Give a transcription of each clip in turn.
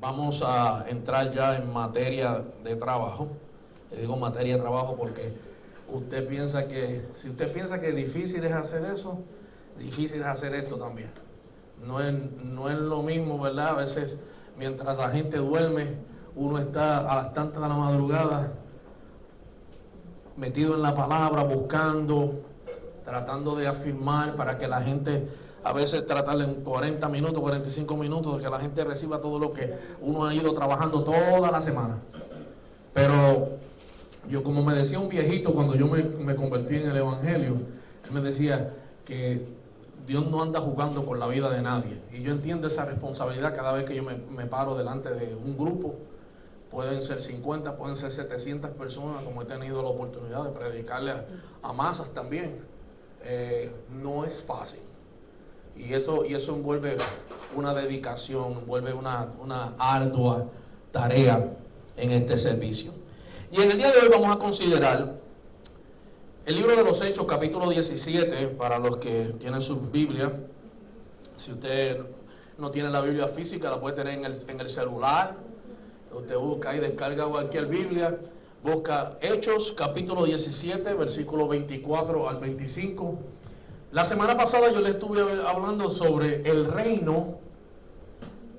Vamos a entrar ya en materia de trabajo. Le digo materia de trabajo porque si usted piensa que difícil es hacer eso, difícil es hacer esto también. No es lo mismo, ¿verdad? A veces mientras la gente duerme, uno está a las tantas de la madrugada metido en la palabra, buscando, tratando de afirmar para que la gente, a veces tratarle en 40 minutos, 45 minutos, de que la gente reciba todo lo que uno ha ido trabajando toda la semana. Pero yo, como me decía un viejito cuando yo me convertí en el evangelio, él me decía que Dios no anda jugando con la vida de nadie. Y yo entiendo esa responsabilidad cada vez que yo me paro delante de un grupo. Pueden ser 50, pueden ser 700 personas, como he tenido la oportunidad de predicarle a masas también. No es fácil. Y eso envuelve una dedicación, envuelve una ardua tarea en este servicio. Y en el día de hoy vamos a considerar el libro de los Hechos, capítulo 17, para los que tienen sus Biblias. Si usted no tiene la Biblia física, la puede tener en el celular. Usted busca y descarga cualquier Biblia, busca Hechos, capítulo 17, versículo 24 al 25. La semana pasada yo le estuve hablando sobre el reino,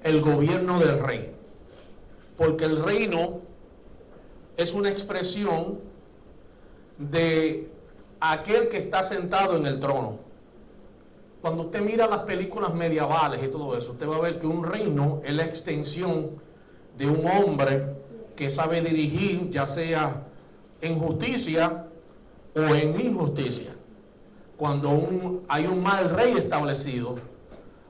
el gobierno del rey. Porque el reino es una expresión de aquel que está sentado en el trono. Cuando usted mira las películas medievales y todo eso, usted va a ver que un reino es la extensión de un hombre que sabe dirigir, ya sea en justicia o en injusticia. Cuando hay un mal rey establecido,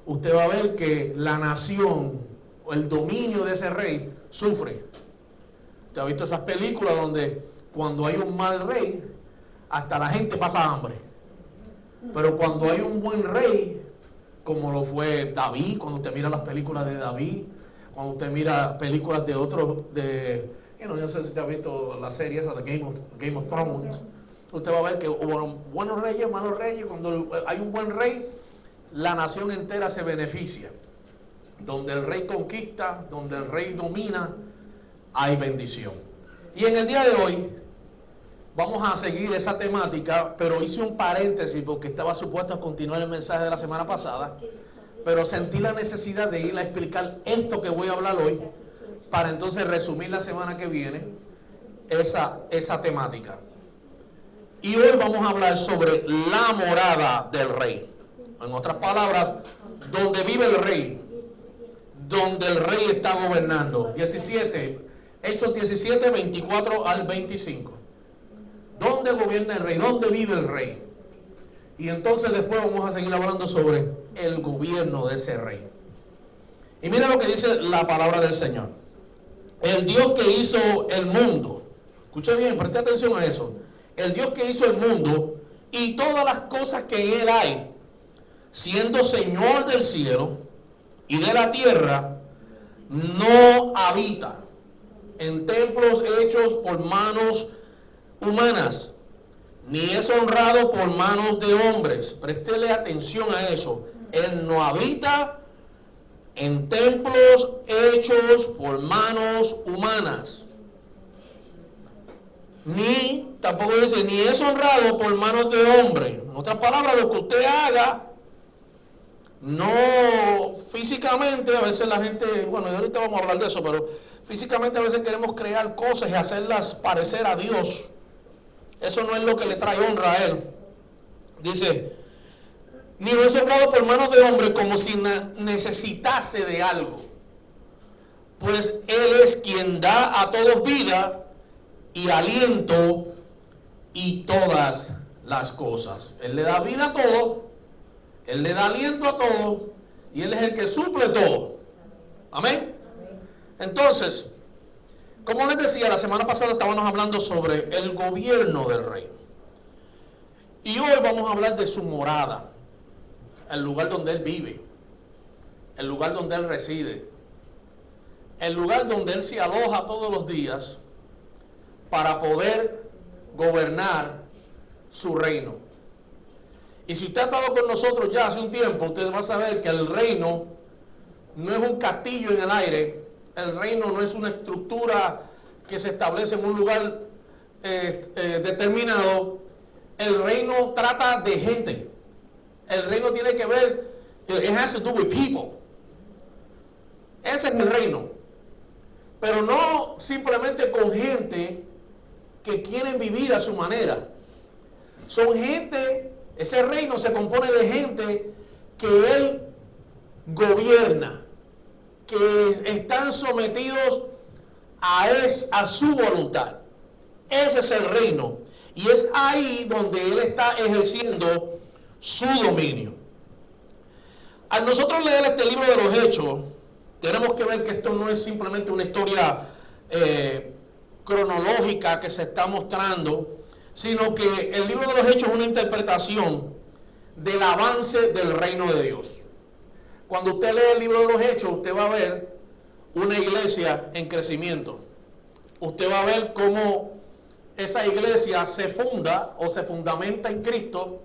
usted va a ver que la nación o el dominio de ese rey sufre. Usted ha visto esas películas donde cuando hay un mal rey, hasta la gente pasa hambre. Pero cuando hay un buen rey, como lo fue David, cuando usted mira las películas de David, cuando usted mira películas de otros, yo no sé si usted ha visto la serie esa de Game of Thrones, usted va a ver que hubo buenos reyes, malos reyes. Cuando hay un buen rey, la nación entera se beneficia. Donde el rey conquista, donde el rey domina, hay bendición. Y en el día de hoy vamos a seguir esa temática, pero hice un paréntesis porque estaba supuesto a continuar el mensaje de la semana pasada, pero sentí la necesidad de ir a explicar esto que voy a hablar hoy, para entonces resumir la semana que viene esa temática. Y hoy vamos a hablar sobre la morada del rey. En otras palabras, donde vive el rey, donde el rey está gobernando. Hechos 17, 24 al 25. ¿Dónde gobierna el rey? ¿Dónde vive el rey? Y entonces después vamos a seguir hablando sobre el gobierno de ese rey. Y mira lo que dice la palabra del Señor. El Dios que hizo el mundo. Escuche bien, preste atención a eso. El Dios que hizo el mundo y todas las cosas que en él hay, siendo Señor del cielo y de la tierra, no habita en templos hechos por manos humanas, ni es honrado por manos de hombres. Préstele atención a eso. Él no habita en templos hechos por manos humanas. Tampoco dice, ni es honrado por manos de hombres. En otras palabras, lo que usted haga, no físicamente, a veces la gente, bueno, y ahorita vamos a hablar de eso, pero físicamente a veces queremos crear cosas y hacerlas parecer a Dios. Eso no es lo que le trae honra a él. Dice, ni es honrado por manos de hombre como si necesitase de algo. Pues él es quien da a todos vida y aliento y todas las cosas. Él le da vida a todo, él le da aliento a todo y él es el que suple todo. Amén. Entonces, como les decía, la semana pasada estábamos hablando sobre el gobierno del rey. Y hoy vamos a hablar de su morada, el lugar donde él vive, el lugar donde él reside, el lugar donde él se aloja todos los días para poder gobernar su reino. Y si usted ha estado con nosotros ya hace un tiempo, usted va a saber que el reino no es un castillo en el aire El reino no es una estructura que se establece en un lugar determinado. El reino trata de gente. El reino tiene que ver, it has to do with people. Ese es el reino. Pero no simplemente con gente que quieren vivir a su manera. Son gente, ese reino se compone de gente que Él gobierna, que están sometidos a su voluntad. Ese es el reino. Y es ahí donde Él está ejerciendo su dominio. Al nosotros leer este libro de los Hechos, tenemos que ver que esto no es simplemente una historia cronológica que se está mostrando, sino que el libro de los Hechos es una interpretación del avance del reino de Dios. Cuando usted lee el libro de los Hechos, usted va a ver una iglesia en crecimiento. Usted va a ver cómo esa iglesia se funda o se fundamenta en Cristo.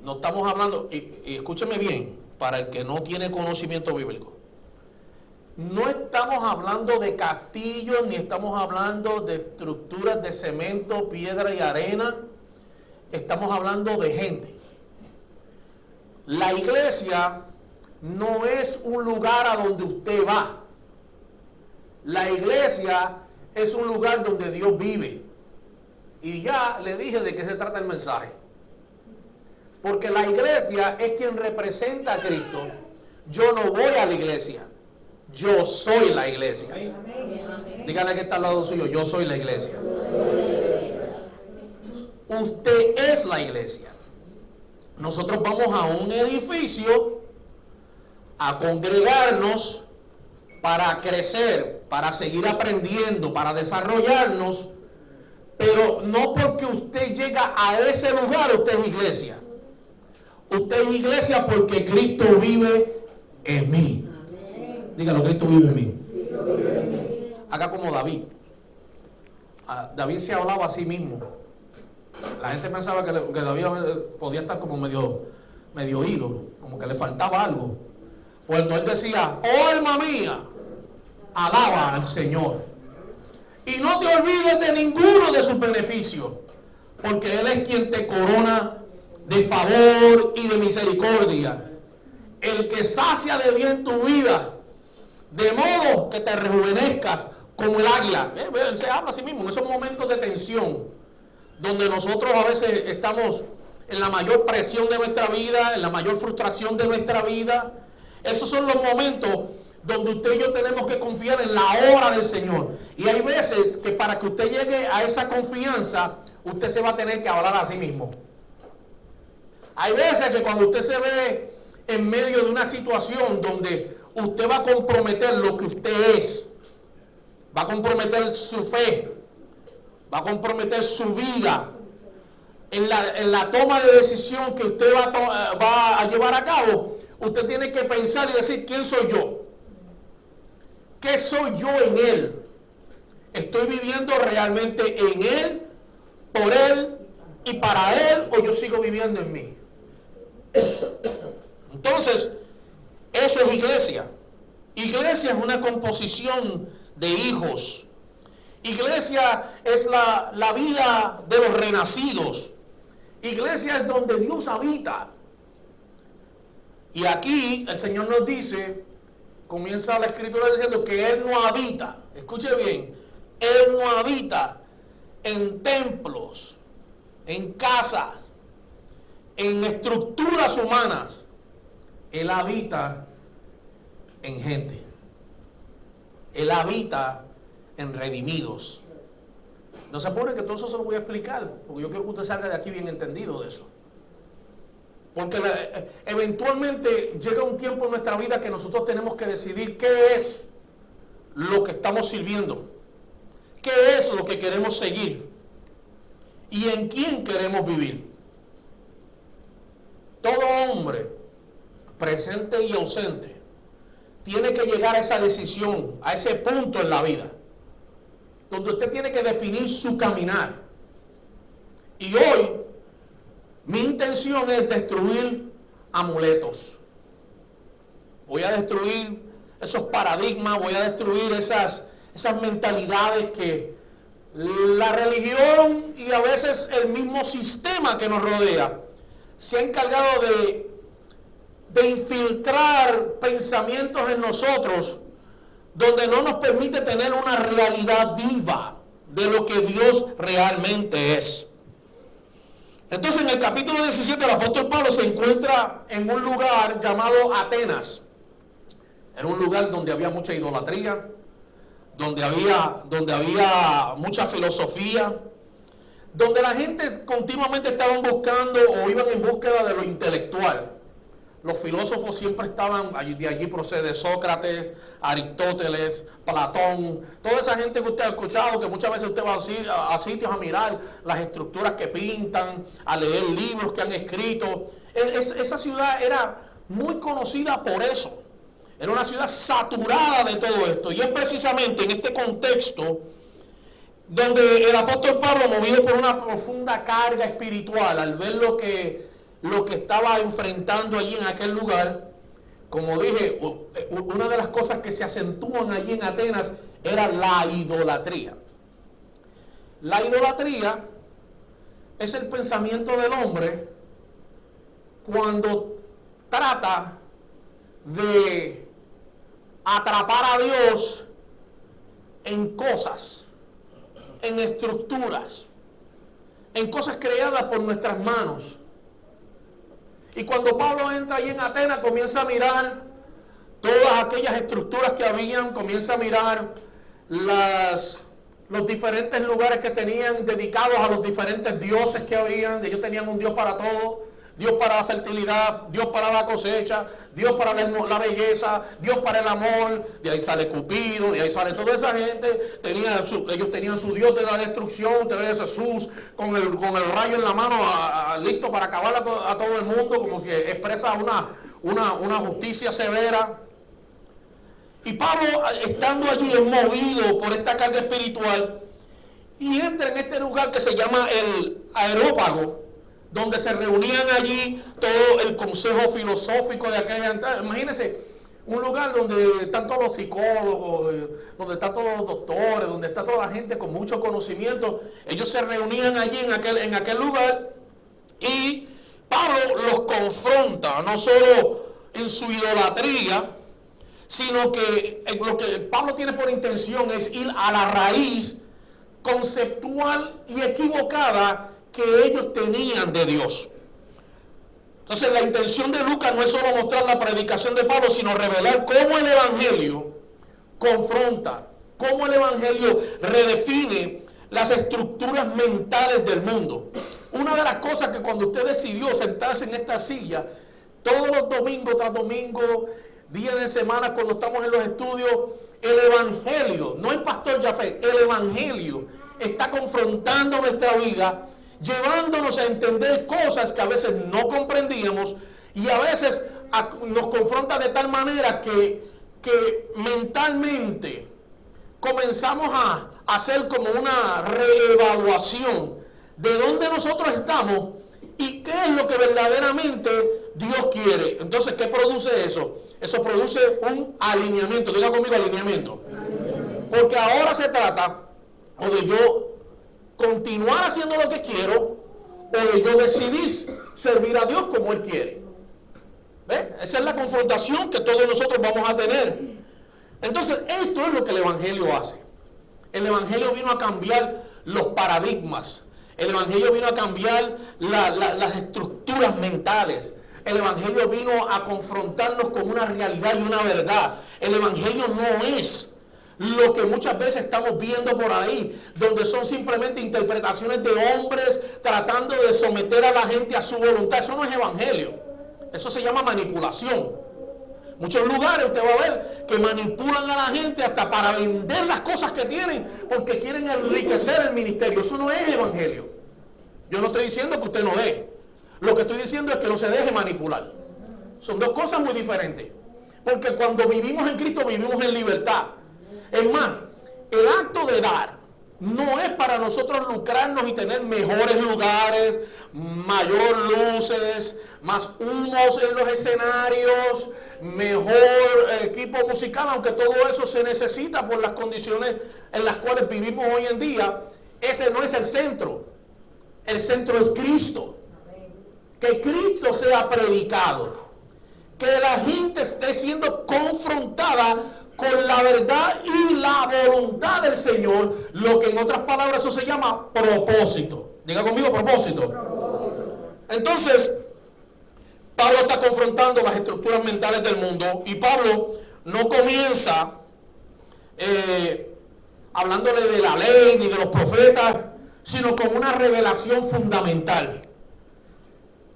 No estamos hablando, y escúcheme bien, para el que no tiene conocimiento bíblico, no estamos hablando de castillos, ni estamos hablando de estructuras de cemento, piedra y arena. Estamos hablando de gente. La iglesia no es un lugar a donde usted va. La iglesia es un lugar donde Dios vive. Y ya le dije de qué se trata el mensaje. Porque la iglesia es quien representa a Cristo. Yo no voy a la iglesia. Yo soy la iglesia. Dígale que está al lado suyo, yo soy la iglesia. Usted es la iglesia. Nosotros vamos a un edificio a congregarnos para crecer, para seguir aprendiendo, para desarrollarnos, pero no porque usted llega a ese lugar, usted es iglesia. Usted es iglesia porque Cristo vive en mí. Dígalo, Cristo vive en mí. Haga como David. David se hablaba a sí mismo. La gente pensaba que David podía estar como medio oído, como que le faltaba algo. Pues no, él decía: oh alma mía, alaba al Señor. Y no te olvides de ninguno de sus beneficios, porque Él es quien te corona de favor y de misericordia. El que sacia de bien tu vida, de modo que te rejuvenezcas como el águila. Él se habla a sí mismo en esos momentos de tensión, donde nosotros a veces estamos en la mayor presión de nuestra vida, en la mayor frustración de nuestra vida. Esos son los momentos donde usted y yo tenemos que confiar en la obra del Señor. Y hay veces que para que usted llegue a esa confianza, usted se va a tener que hablar a sí mismo. Hay veces que cuando usted se ve en medio de una situación donde usted va a comprometer lo que usted es, va a comprometer su fe, va a comprometer su vida en la toma de decisión que usted va a llevar a cabo, usted tiene que pensar y decir: ¿quién soy yo? ¿Qué soy yo en Él? ¿Estoy viviendo realmente en Él, por Él y para Él, o yo sigo viviendo en mí? Entonces, eso es iglesia. Iglesia es una composición de hijos. Iglesia es la vida de los renacidos. Iglesia es donde Dios habita. Y aquí el Señor nos dice, comienza la escritura diciendo que Él no habita, escuche bien, Él no habita en templos, en casas, en estructuras humanas. Él habita en gente. Él habita en redimidos. No se apure que todo eso se lo voy a explicar, porque yo quiero que usted salga de aquí bien entendido de eso. Porque eventualmente llega un tiempo en nuestra vida que nosotros tenemos que decidir qué es lo que estamos sirviendo, qué es lo que queremos seguir y en quién queremos vivir. Todo hombre, presente y ausente, tiene que llegar a esa decisión, a ese punto en la vida, donde usted tiene que definir su caminar. Y hoy, mi intención es destruir amuletos. Voy a destruir esos paradigmas, voy a destruir esas mentalidades que la religión y a veces el mismo sistema que nos rodea se ha encargado de infiltrar pensamientos en nosotros donde no nos permite tener una realidad viva de lo que Dios realmente es. Entonces, en el capítulo 17, el apóstol Pablo se encuentra en un lugar llamado Atenas. Era un lugar donde había mucha idolatría, donde había mucha filosofía, donde la gente continuamente estaban buscando o iban en búsqueda de lo intelectual. Los filósofos siempre estaban, de allí procede Sócrates, Aristóteles, Platón, toda esa gente que usted ha escuchado, que muchas veces usted va a sitios a mirar las estructuras que pintan, a leer libros que han escrito. Esa ciudad era muy conocida por eso. Era una ciudad saturada de todo esto. Y es precisamente en este contexto donde el apóstol Pablo, movido por una profunda carga espiritual, al ver lo que estaba enfrentando allí en aquel lugar, como dije, una de las cosas que se acentúan allí en Atenas era la idolatría. La idolatría es el pensamiento del hombre cuando trata de atrapar a Dios en cosas, en estructuras, en cosas creadas por nuestras manos. Y cuando Pablo entra allí en Atenas, comienza a mirar todas aquellas estructuras que habían, comienza a mirar los diferentes lugares que tenían dedicados a los diferentes dioses que habían. Ellos tenían un Dios para todo. Dios para la fertilidad, Dios para la cosecha, Dios para la belleza, Dios para el amor. De ahí sale Cupido, de ahí sale toda esa gente. Ellos tenían su Dios de la destrucción. Usted ve a Jesús con el rayo en la mano, listo para acabar a todo el mundo, como que expresa una justicia severa. Y Pablo, estando allí, es movido por esta carga espiritual y entra en este lugar que se llama el Areópago, donde se reunían allí todo el consejo filosófico de aquella. Imagínense, un lugar donde están todos los psicólogos, donde están todos los doctores, donde está toda la gente con mucho conocimiento. Ellos se reunían allí en aquel lugar, y Pablo los confronta, no solo en su idolatría, sino que lo que Pablo tiene por intención es ir a la raíz conceptual y equivocada que ellos tenían de Dios. Entonces, la intención de Lucas no es solo mostrar la predicación de Pablo, sino revelar cómo el Evangelio confronta, cómo el Evangelio redefine las estructuras mentales del mundo. Una de las cosas que cuando usted decidió sentarse en esta silla, todos los domingos tras domingo, días de semana, cuando estamos en los estudios, el Evangelio, no el pastor Jafet, el Evangelio está confrontando nuestra vida, llevándonos a entender cosas que a veces no comprendíamos, y a veces nos confronta de tal manera que mentalmente comenzamos a hacer como una reevaluación de dónde nosotros estamos y qué es lo que verdaderamente Dios quiere. Entonces, ¿qué produce eso? Eso produce un alineamiento. Diga conmigo, alineamiento. Porque ahora se trata o de yo continuar haciendo lo que quiero, o de yo decidir servir a Dios como Él quiere. ¿Ve? Esa es la confrontación que todos nosotros vamos a tener. Entonces, esto es lo que el Evangelio hace. El Evangelio vino a cambiar los paradigmas. El Evangelio vino a cambiar las estructuras mentales. El Evangelio vino a confrontarnos con una realidad y una verdad. El Evangelio no es lo que muchas veces estamos viendo por ahí, donde son simplemente interpretaciones de hombres tratando de someter a la gente a su voluntad. Eso no es evangelio, eso se llama manipulación. Muchos lugares usted va a ver que manipulan a la gente hasta para vender las cosas que tienen, porque quieren enriquecer el ministerio. Eso no es evangelio. Yo no estoy diciendo que usted no dé, lo que estoy diciendo es que no se deje manipular. Son dos cosas muy diferentes, porque cuando vivimos en Cristo vivimos en libertad. Es más, el acto de dar no es para nosotros lucrarnos y tener mejores lugares, mayor luces, más humos en los escenarios, mejor equipo grupo musical, aunque todo eso se necesita por las condiciones en las cuales vivimos hoy en día, ese no es el centro. El centro es Cristo. Que Cristo sea predicado. Que la gente esté siendo confrontada con la verdad y la voluntad del Señor, lo que en otras palabras eso se llama propósito. Diga conmigo, propósito. Entonces, Pablo está confrontando las estructuras mentales del mundo, y Pablo no comienza hablándole de la ley ni de los profetas, sino con una revelación fundamental.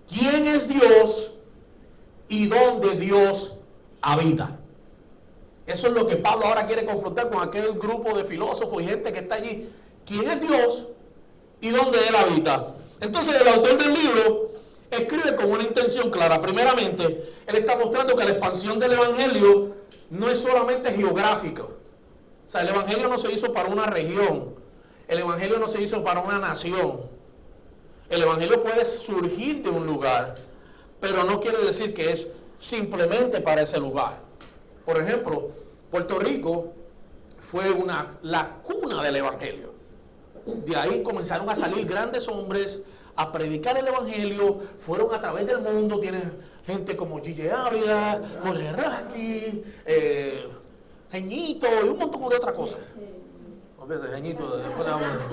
¿Quién es Dios y dónde Dios habita? Eso es lo que Pablo ahora quiere confrontar con aquel grupo de filósofos y gente que está allí. ¿Quién es Dios y dónde Él habita? Entonces el autor del libro escribe con una intención clara. Primeramente, él está mostrando que la expansión del evangelio no es solamente geográfica. O sea, el evangelio no se hizo para una región. El evangelio no se hizo para una nación. El evangelio puede surgir de un lugar, pero no quiere decir que es simplemente para ese lugar. Por ejemplo, Puerto Rico fue la cuna del evangelio. De ahí comenzaron a salir grandes hombres a predicar el evangelio, fueron a través del mundo. Tienes gente como Gille Ávila, Jorge Rasky, Jeñito y un montón de otras cosas. Jeñito, después le hablamos de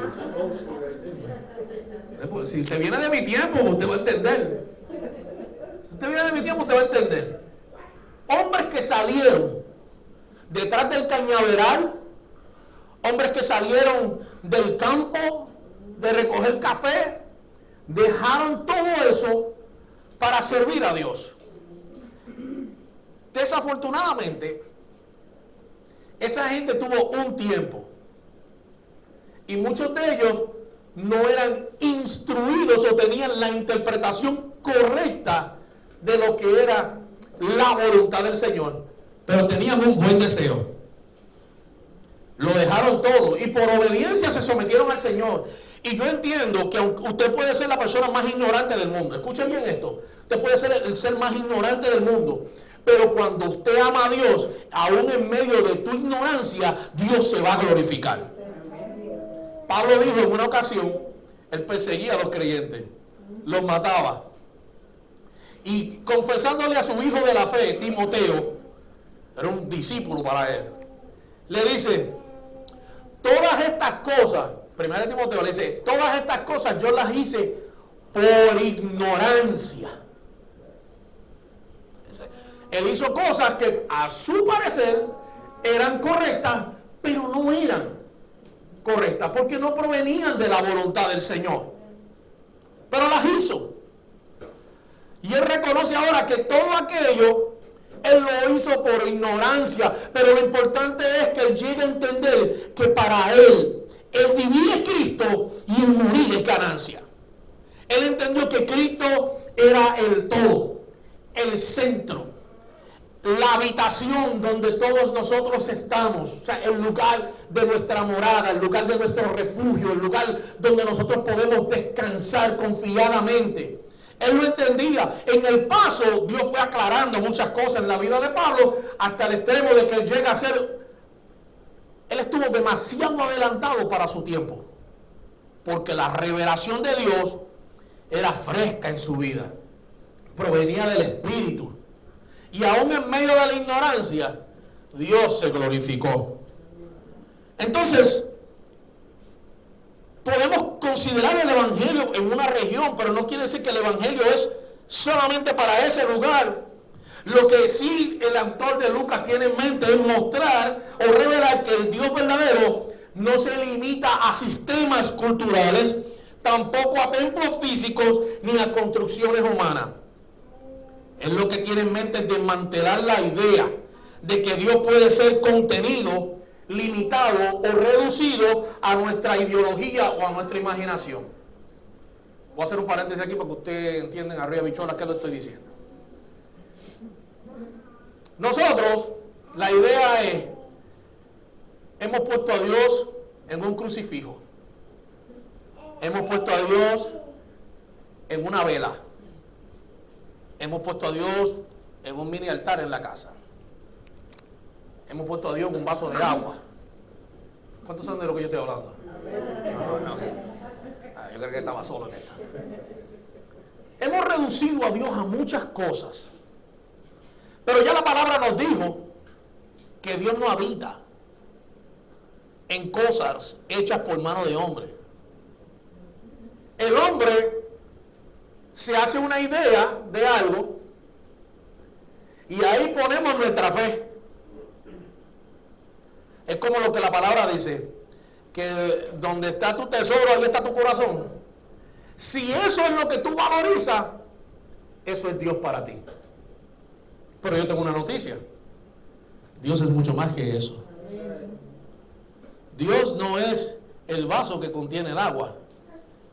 Jeñito. Si usted viene de mi tiempo, usted va a entender. Si usted viene de mi tiempo, usted va a entender. Hombres que salieron detrás del cañaveral, hombres que salieron del campo de recoger café, dejaron todo eso para servir a Dios. Desafortunadamente, esa gente tuvo un tiempo y muchos de ellos no eran instruidos o tenían la interpretación correcta de lo que era la voluntad del Señor, pero tenían un buen deseo. Lo dejaron todo y por obediencia se sometieron al Señor. Y yo entiendo que aunque usted puede ser la persona más ignorante del mundo, escuche bien esto, usted puede ser el ser más ignorante del mundo, pero cuando usted ama a Dios, aún en medio de tu ignorancia, Dios se va a glorificar. Pablo dijo en una ocasión, él perseguía a los creyentes, los mataba, y confesándole a su hijo de la fe, Timoteo, era un discípulo para él, le dice, todas estas cosas, 1 Timoteo le dice, todas estas cosas yo las hice por ignorancia. Él hizo cosas que a su parecer eran correctas, pero no eran correctas, porque no provenían de la voluntad del Señor. Pero las hizo. Y él reconoce ahora que todo aquello, él lo hizo por ignorancia, pero lo importante es que él llegue a entender que para él, el vivir es Cristo y el morir es ganancia. Él entendió que Cristo era el todo, el centro, la habitación donde todos nosotros estamos, o sea, el lugar de nuestra morada, el lugar de nuestro refugio, el lugar donde nosotros podemos descansar confiadamente. Él lo entendía. En el paso, Dios fue aclarando muchas cosas en la vida de Pablo, hasta el extremo de que él llega a ser, él estuvo demasiado adelantado para su tiempo, porque la revelación de Dios era fresca en su vida, provenía del Espíritu, y aún en medio de la ignorancia, Dios se glorificó. Entonces, podemos considerar el evangelio en una región, pero no quiere decir que el evangelio es solamente para ese lugar. Lo que sí el autor de Lucas tiene en mente es mostrar o revelar que el Dios verdadero no se limita a sistemas culturales, tampoco a templos físicos ni a construcciones humanas. Él lo que tiene en mente es desmantelar la idea de que Dios puede ser contenido, limitado o reducido a nuestra ideología o a nuestra imaginación. Voy a hacer un paréntesis aquí para que ustedes entiendan arriba bichola qué lo estoy diciendo. Nosotros, la idea es, hemos puesto a Dios en un crucifijo, hemos puesto a Dios en una vela, hemos puesto a Dios en un mini altar en la casa. Hemos puesto a Dios en un vaso de agua. ¿Cuántos saben de lo que yo estoy hablando? Yo creo que estaba solo en esto. Hemos reducido a Dios a muchas cosas. Pero ya la palabra nos dijo que Dios no habita en cosas hechas por mano de hombre. El hombre se hace una idea de algo y ahí ponemos nuestra fe. Es como lo que la palabra dice, que donde está tu tesoro, ahí está tu corazón. Si eso es lo que tú valorizas, eso es Dios para ti. Pero yo tengo una noticia. Dios es mucho más que eso. Dios no es el vaso que contiene el agua.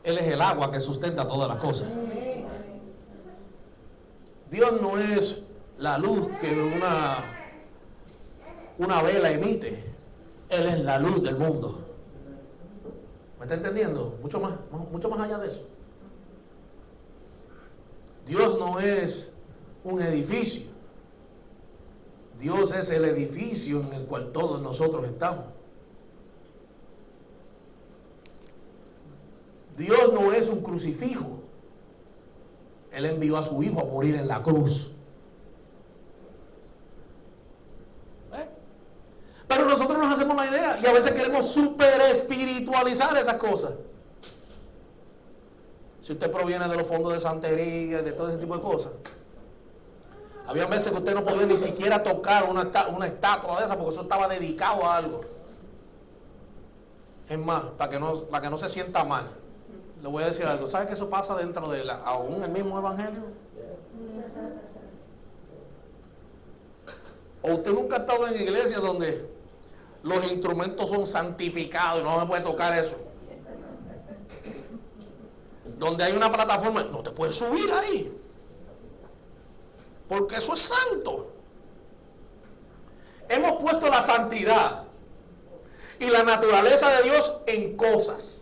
Él es el agua que sustenta todas las cosas. Dios no es la luz que una vela emite. Él es la luz del mundo. ¿Me está entendiendo? Mucho más allá de eso. Dios no es un edificio. Dios es el edificio en el cual todos nosotros estamos. Dios no es un crucifijo. Él envió a su Hijo a morir en la cruz. Pero nosotros nos hacemos la idea y a veces queremos super espiritualizar esas cosas. Si usted proviene de los fondos de santería y de todo ese tipo de cosas, había veces que usted no podía ni siquiera tocar una estatua de esa porque eso estaba dedicado a algo. Es más, para que no se sienta mal, le voy a decir algo. ¿Sabe que eso pasa dentro de aún el mismo evangelio? ¿O usted nunca ha estado en iglesia donde los instrumentos son santificados y no se puede tocar eso? Donde hay una plataforma, no te puedes subir ahí, porque eso es santo. Hemos puesto la santidad y la naturaleza de Dios en cosas.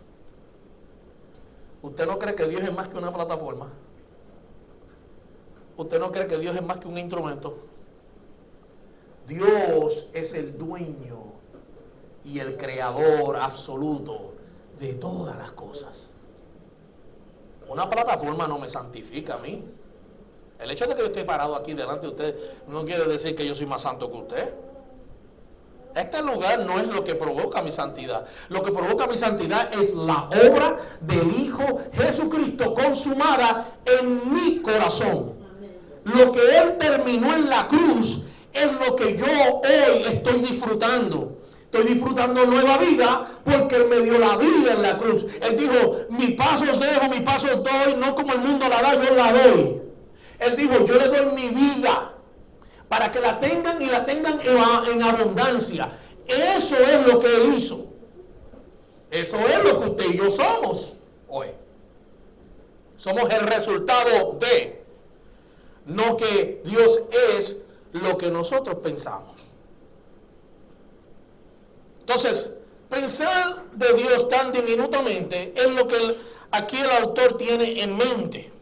¿Usted no cree que Dios es más que una plataforma? ¿Usted no cree que Dios es más que un instrumento? Dios es el dueño y el creador absoluto de todas las cosas. Una plataforma no me santifica a mí. El hecho de que yo esté parado aquí delante de usted no quiere decir que yo soy más santo que usted. Este lugar no es lo que provoca mi santidad. Lo que provoca mi santidad es la obra del Hijo Jesucristo consumada en mi corazón. Lo que Él terminó en la cruz es lo que yo hoy estoy disfrutando. Estoy disfrutando nueva vida porque Él me dio la vida en la cruz. Él dijo, mi paso os dejo, mi paso os doy, no como el mundo la da, yo la doy. Él dijo, yo le doy mi vida para que la tengan y la tengan en abundancia. Eso es lo que Él hizo. Eso es lo que usted y yo somos hoy. Somos el resultado de, no que Dios es lo que nosotros pensamos. Entonces, pensar de Dios tan diminutamente es lo que aquí el autor tiene en mente.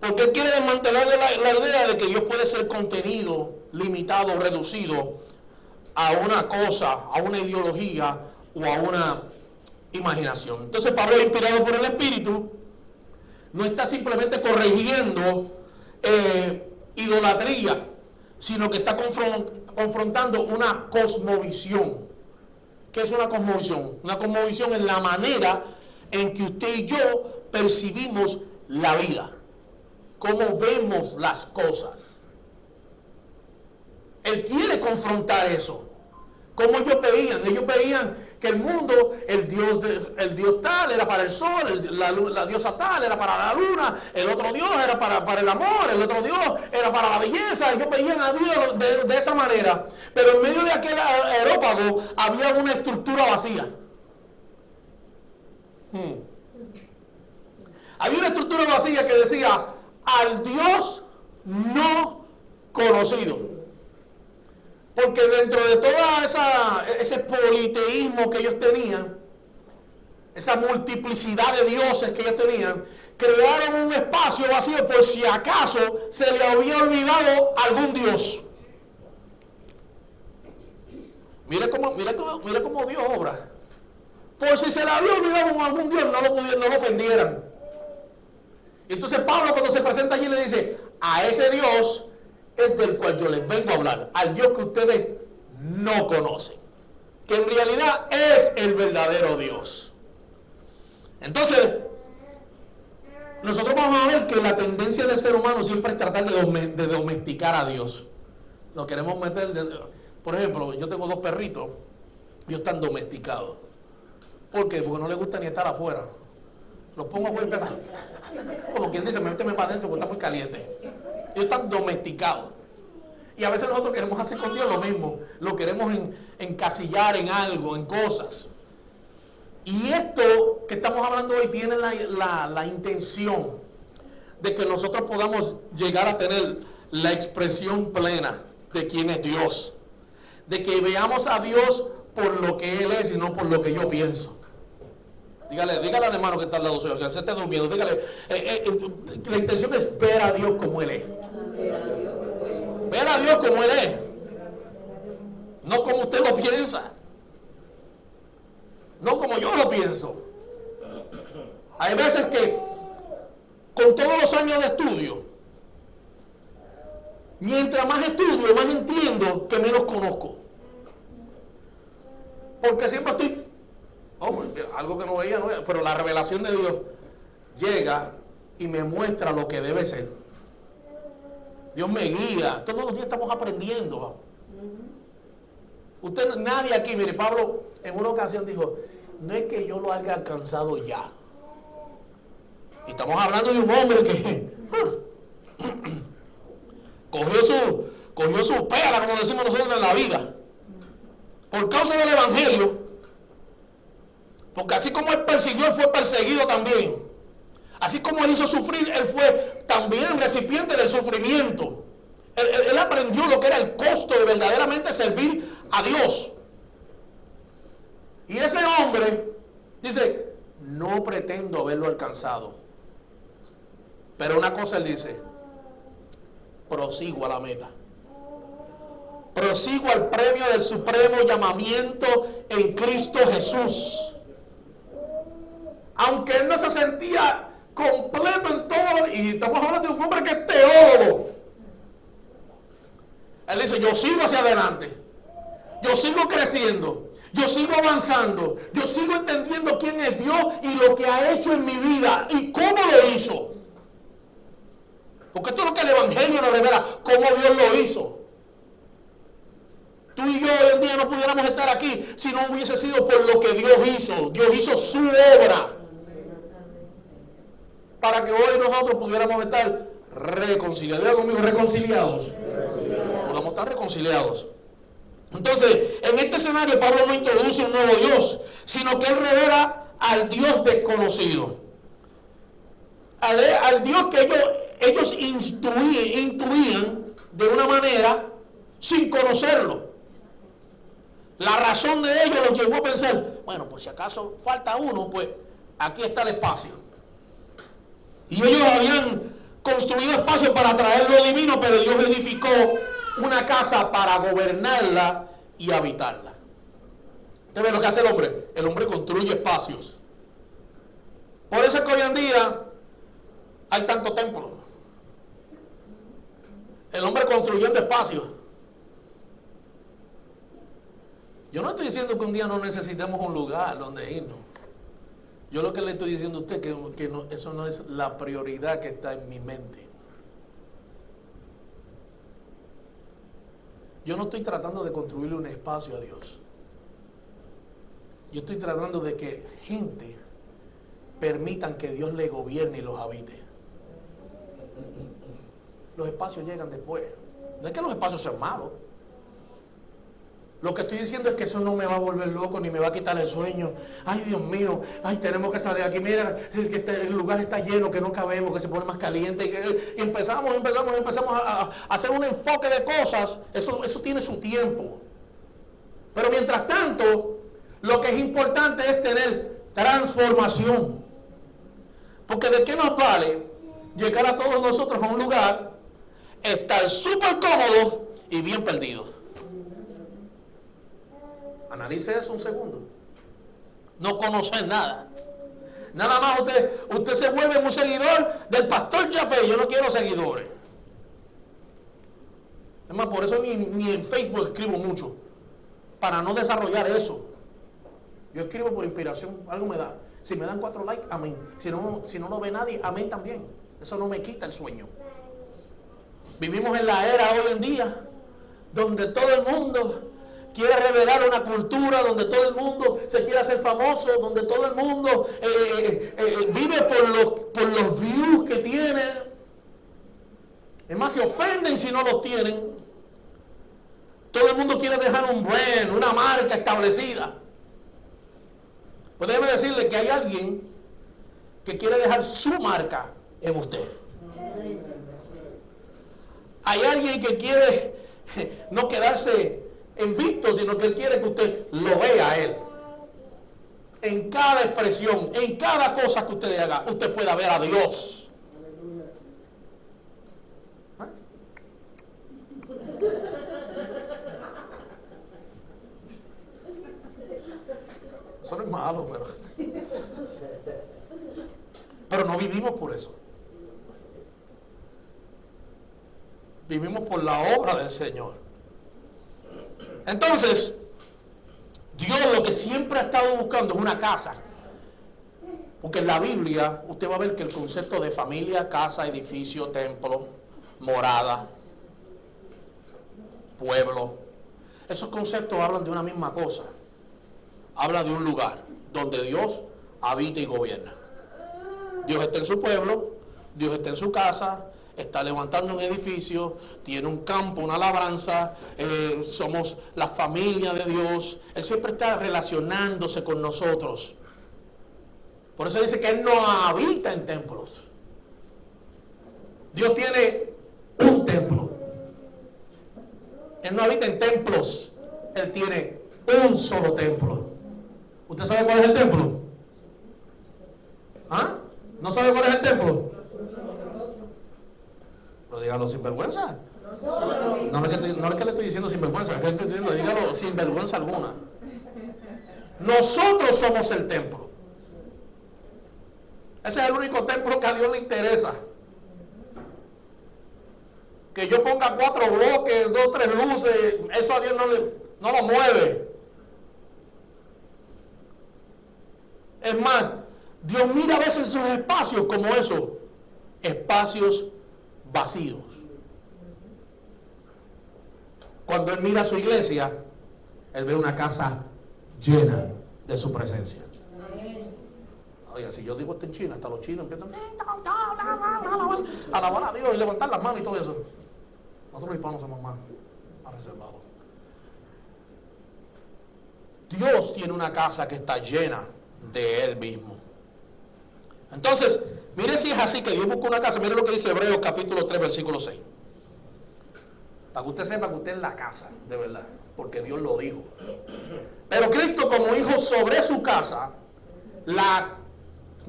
Porque él quiere desmantelar la idea de que Dios puede ser contenido, limitado, reducido a una cosa, a una ideología o a una imaginación. Entonces Pablo, inspirado por el Espíritu, no está simplemente corrigiendo idolatría, sino que está confrontando una cosmovisión. ¿Qué es una cosmovisión? Una cosmovisión es la manera en que usted y yo percibimos la vida. Cómo vemos las cosas. Él quiere confrontar eso. Como ellos veían que el mundo, el Dios tal era para el sol, la diosa tal era para la luna, el otro Dios era para el amor, el otro Dios era para la belleza. Ellos veían a Dios de esa manera. Pero en medio de aquel aerópago había una estructura vacía. Había una estructura vacía que decía al Dios no conocido. Porque dentro de todo ese politeísmo que ellos tenían, esa multiplicidad de dioses que ellos tenían, crearon un espacio vacío por si acaso se le había olvidado algún Dios. Mira cómo Dios obra. Por si se le había olvidado con algún Dios, no lo ofendieran. Y entonces Pablo, cuando se presenta allí, le dice: a ese Dios es del cual yo les vengo a hablar, al Dios que ustedes no conocen, que en realidad es el verdadero Dios. Entonces, nosotros vamos a ver que la tendencia del ser humano siempre es tratar de domesticar a Dios. Lo queremos meter, por ejemplo, yo tengo 2 perritos, ellos están domesticados. ¿Por qué? Porque no les gusta ni estar afuera. Los pongo afuera y empiezan, como quien dice, méteme para adentro porque está muy caliente. Ellos están domesticados. Y a veces nosotros queremos hacer con Dios lo mismo. Lo queremos encasillar en algo, en cosas. Y esto que estamos hablando hoy tiene la intención de que nosotros podamos llegar a tener la expresión plena de quién es Dios. De que veamos a Dios por lo que Él es y no por lo que yo pienso. Dígale al hermano que está al lado suyo, que se esté durmiendo, dígale, la intención es ver a Dios como Él es. Ver a Dios como Él es. No como usted lo piensa. No como yo lo pienso. Hay veces que con todos los años de estudio, mientras más estudio, más entiendo que menos conozco. Porque siempre estoy, algo que no veía, pero la revelación de Dios llega y me muestra lo que debe ser. Dios me guía. Todos los días estamos aprendiendo. Nadie aquí, mire, Pablo en una ocasión dijo: no es que yo lo haya alcanzado ya. Y estamos hablando de un hombre que cogió su pela, como decimos nosotros, en la vida, por causa del evangelio. Porque así como él persiguió, él fue perseguido también. Así como él hizo sufrir, él fue también recipiente del sufrimiento. Él aprendió lo que era el costo de verdaderamente servir a Dios. Y ese hombre dice: no pretendo haberlo alcanzado, pero una cosa él dice: prosigo a la meta. Prosigo al premio del supremo llamamiento en Cristo Jesús. Aunque él no se sentía completo en todo, y estamos hablando de un hombre que es teólogo, él dice: yo sigo hacia adelante, yo sigo creciendo, yo sigo avanzando, yo sigo entendiendo quién es Dios y lo que ha hecho en mi vida y cómo lo hizo. Porque esto es lo que el evangelio nos revela, cómo Dios lo hizo. Tú y yo hoy en día no pudiéramos estar aquí si no hubiese sido por lo que Dios hizo. Dios hizo su obra para que hoy nosotros pudiéramos estar reconciliados. Diga conmigo, reconciliados. Podamos estar reconciliados. Entonces, en este escenario Pablo no introduce un nuevo Dios, sino que él revela al Dios desconocido. Al Dios que ellos intuían de una manera sin conocerlo. La razón de ellos los llevó a pensar: bueno, por si acaso falta uno, pues aquí está el espacio. Y ellos habían construido espacio para traer lo divino, pero Dios edificó una casa para gobernarla y habitarla. ¿Usted ve lo que hace el hombre? El hombre construye espacios. Por eso es que hoy en día hay tanto templo. El hombre construyendo espacios. Yo no estoy diciendo que un día no necesitemos un lugar donde irnos. Yo lo que le estoy diciendo a usted es que no, eso no es la prioridad que está en mi mente. Yo no estoy tratando de construirle un espacio a Dios. Yo estoy tratando de que gente permitan que Dios le gobierne y los habite. Los espacios llegan después. No es que los espacios sean malos. Lo que estoy diciendo es que eso no me va a volver loco ni me va a quitar el sueño. Ay, Dios mío, ay, tenemos que salir aquí. Mira, es que el lugar está lleno, que no cabemos, que se pone más caliente. Y empezamos a hacer un enfoque de cosas. Eso tiene su tiempo. Pero mientras tanto, lo que es importante es tener transformación. Porque ¿de qué nos vale llegar a todos nosotros a un lugar, estar súper cómodos y bien perdidos? Analice eso un segundo. No conocer nada. Nada más usted se vuelve un seguidor del pastor Jafé. Yo no quiero seguidores. Es más, por eso ni en Facebook escribo mucho. Para no desarrollar eso. Yo escribo por inspiración. Algo me da. Si me dan 4 likes, amén. Si no lo ve nadie, amén también. Eso no me quita el sueño. Vivimos en la era hoy en día donde todo el mundo quiere revelar una cultura, donde todo el mundo se quiere hacer famoso, donde todo el mundo vive por los views que tiene. Es más, se ofenden si no los tienen. Todo el mundo quiere dejar un brand, una marca establecida. Pues déjeme decirle que hay alguien que quiere dejar su marca en usted. Hay alguien que quiere no quedarse en visto, sino que él quiere que usted lo vea a él. En cada expresión, en cada cosa que usted haga, usted pueda ver a Dios. ¿Ah? Eso no es malo, pero no vivimos por eso. Vivimos por la obra del Señor. Entonces, Dios lo que siempre ha estado buscando es una casa. Porque en la Biblia usted va a ver que el concepto de familia, casa, edificio, templo, morada, pueblo, esos conceptos hablan de una misma cosa. Habla de un lugar donde Dios habita y gobierna. Dios está en su pueblo, Dios está en su casa, está levantando un edificio, tiene un campo, una labranza, somos la familia de Dios. Él siempre está relacionándose con nosotros. Por eso dice que Él no habita en templos. Dios tiene un templo. Él no habita en templos. Él tiene un solo templo. ¿Usted sabe cuál es el templo? ¿Ah? ¿No sabe cuál es el templo? Pero dígalo sin vergüenza. No es que le estoy diciendo sin vergüenza, es que le estoy diciendo, dígalo sin vergüenza alguna. Nosotros somos el templo. Ese es el único templo que a Dios le interesa. Que yo ponga 4 bloques, 2, 3 luces, eso a Dios no lo mueve. Es más, Dios mira a veces esos espacios como esos, espacios vacíos. Cuando Él mira a su iglesia, Él ve una casa llena de su presencia. Oiga, si yo digo esto en China, hasta los chinos empiezan a alabar a Dios y levantar las manos y todo eso. Nosotros los hispanos somos más reservados. Dios tiene una casa que está llena de Él mismo. Entonces, mire si es así que Dios busca una casa. Mire lo que dice Hebreos capítulo 3 versículo 6. Para que usted sepa que usted es la casa, de verdad, porque Dios lo dijo. Pero Cristo como hijo sobre su casa, la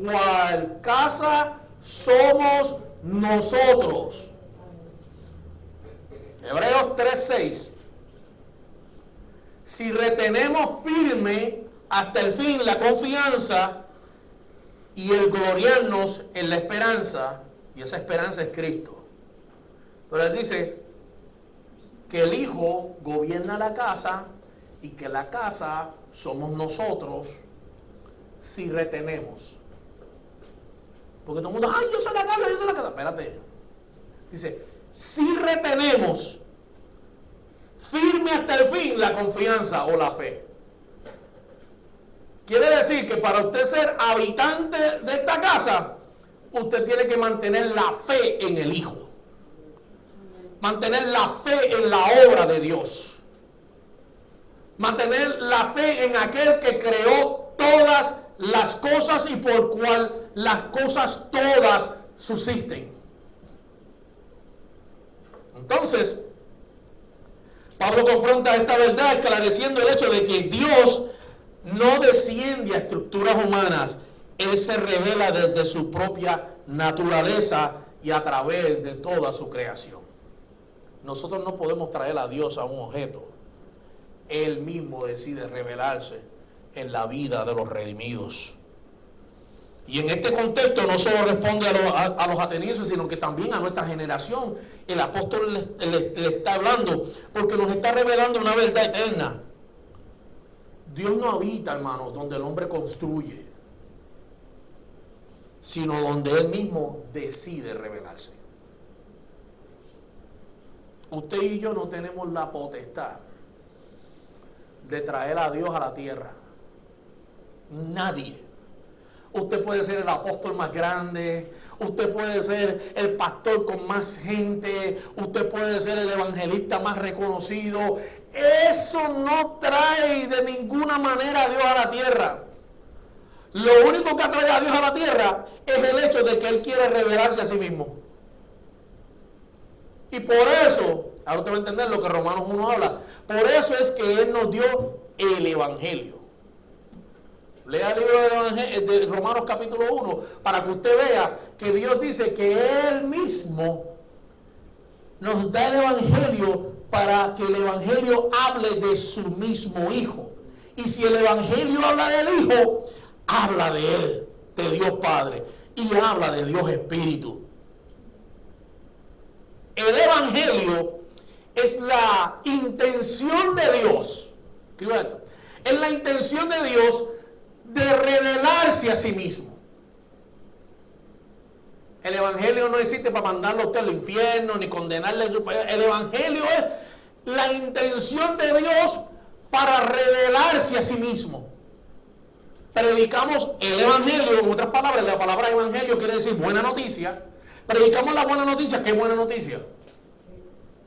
cual casa somos nosotros. Hebreos 3:6. Si retenemos firme hasta el fin la confianza y el gloriarnos en la esperanza, y esa esperanza es Cristo. Pero Él dice que el Hijo gobierna la casa y que la casa somos nosotros si retenemos. Porque todo el mundo, ay, yo soy la casa, yo soy la casa. Espérate. Dice, si retenemos firme hasta el fin la confianza o la fe. Quiere decir que para usted ser habitante de esta casa, usted tiene que mantener la fe en el Hijo. Mantener la fe en la obra de Dios. Mantener la fe en aquel que creó todas las cosas y por cual las cosas todas subsisten. Entonces, Pablo confronta esta verdad esclareciendo el hecho de que Dios no desciende a estructuras humanas. Él se revela desde su propia naturaleza y a través de toda su creación. Nosotros no podemos traer a Dios a un objeto. Él mismo decide revelarse en la vida de los redimidos. Y en este contexto no solo responde a los atenienses, sino que también a nuestra generación. El apóstol le está hablando, porque nos está revelando una verdad eterna. Dios no habita, hermano, donde el hombre construye, sino donde Él mismo decide revelarse. Usted y yo no tenemos la potestad de traer a Dios a la tierra. Nadie. Usted puede ser el apóstol más grande, usted puede ser el pastor con más gente, usted puede ser el evangelista más reconocido. Eso no trae de ninguna manera a Dios a la tierra. Lo único que atrae a Dios a la tierra es el hecho de que Él quiere revelarse a sí mismo. Y por eso, ahora usted va a entender lo que Romanos 1 habla, por eso es que Él nos dio el evangelio. Lea el libro de Romanos capítulo 1 para que usted vea que Dios dice que Él mismo nos da el evangelio para que el evangelio hable de su mismo Hijo. Y si el evangelio habla del Hijo, habla de Él, de Dios Padre, y habla de Dios Espíritu. El evangelio es la intención de Dios. Escriba esto. Es la intención de Dios de revelarse a sí mismo. El evangelio no existe para mandarlo a usted al infierno ni condenarle a su país. El evangelio es la intención de Dios para revelarse a sí mismo. Predicamos el evangelio, en otras palabras, la palabra evangelio quiere decir buena noticia. Predicamos la buena noticia. ¿Qué buena noticia?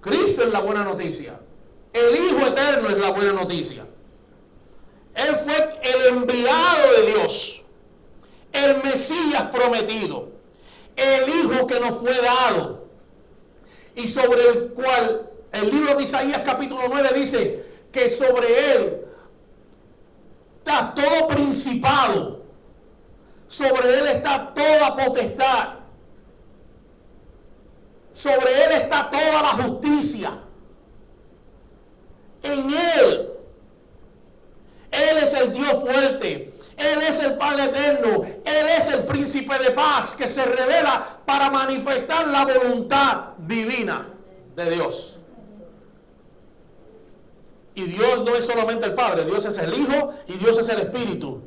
Cristo es la buena noticia. El Hijo eterno es la buena noticia. Él fue el enviado de Dios, el Mesías prometido, el Hijo que nos fue dado, y sobre el cual el libro de Isaías capítulo 9 dice que sobre Él está todo principado, sobre Él está toda potestad, sobre Él está toda la justicia. En Él es el Dios fuerte, Él es el Padre eterno, Él es el príncipe de paz que se revela para manifestar la voluntad divina de Dios. Y Dios no es solamente el Padre, Dios es el Hijo y Dios es el Espíritu.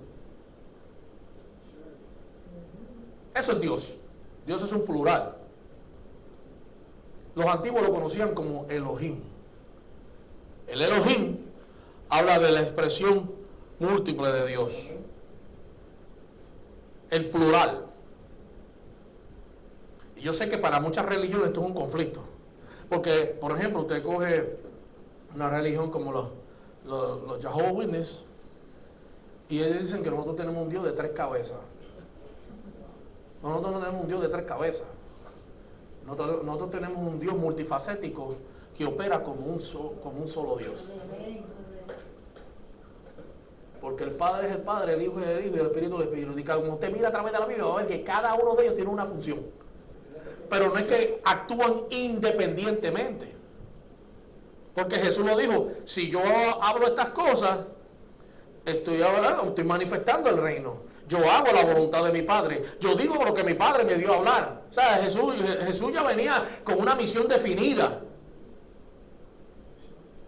Eso es Dios. Dios es un plural. Los antiguos lo conocían como Elohim. El Elohim habla de la expresión múltiple de Dios. El plural. Y yo sé que para muchas religiones esto es un conflicto. Porque, por ejemplo, usted coge una religión como los Jehovah's Witnesses y ellos dicen que nosotros tenemos un Dios de 3 cabezas. Nosotros no tenemos un Dios de 3 cabezas. Nosotros tenemos un Dios multifacético que opera como un solo Dios. Porque el Padre es el Padre, el Hijo es el Hijo y el Espíritu es el Espíritu. Y como usted mira a través de la Biblia va a ver que cada uno de ellos tiene una función. Pero no es que actúan independientemente. Porque Jesús lo dijo, si yo hablo estas cosas, estoy manifestando el reino. Yo hago la voluntad de mi Padre. Yo digo lo que mi Padre me dio a hablar. O sea, Jesús ya venía con una misión definida.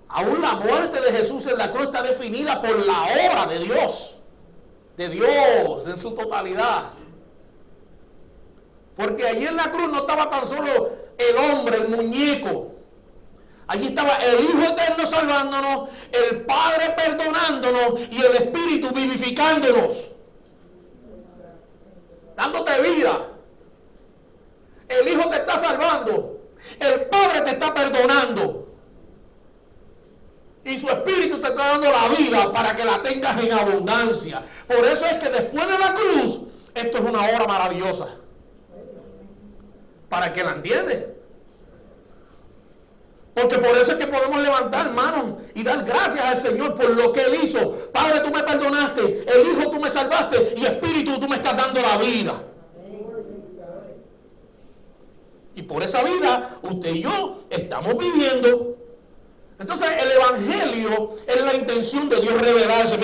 Aún la muerte de Jesús en la cruz está definida por la obra de Dios en su totalidad. Porque allí en la cruz no estaba tan solo el hombre, el muñeco. Allí estaba el Hijo eterno salvándonos, el Padre perdonándonos y el Espíritu vivificándonos, dándote vida. El Hijo te está salvando, el Padre te está perdonando. Y su Espíritu te está dando la vida para que la tengas en abundancia. Por eso es que después de la cruz, esto es una obra maravillosa. Para que la entiendas. Porque por eso es que podemos levantar manos y dar gracias al Señor por lo que Él hizo. Padre, tú me perdonaste. El Hijo, tú me salvaste. Y Espíritu, tú me estás dando la vida. Y por esa vida, usted y yo estamos viviendo. Entonces el evangelio es la intención de Dios revelarse.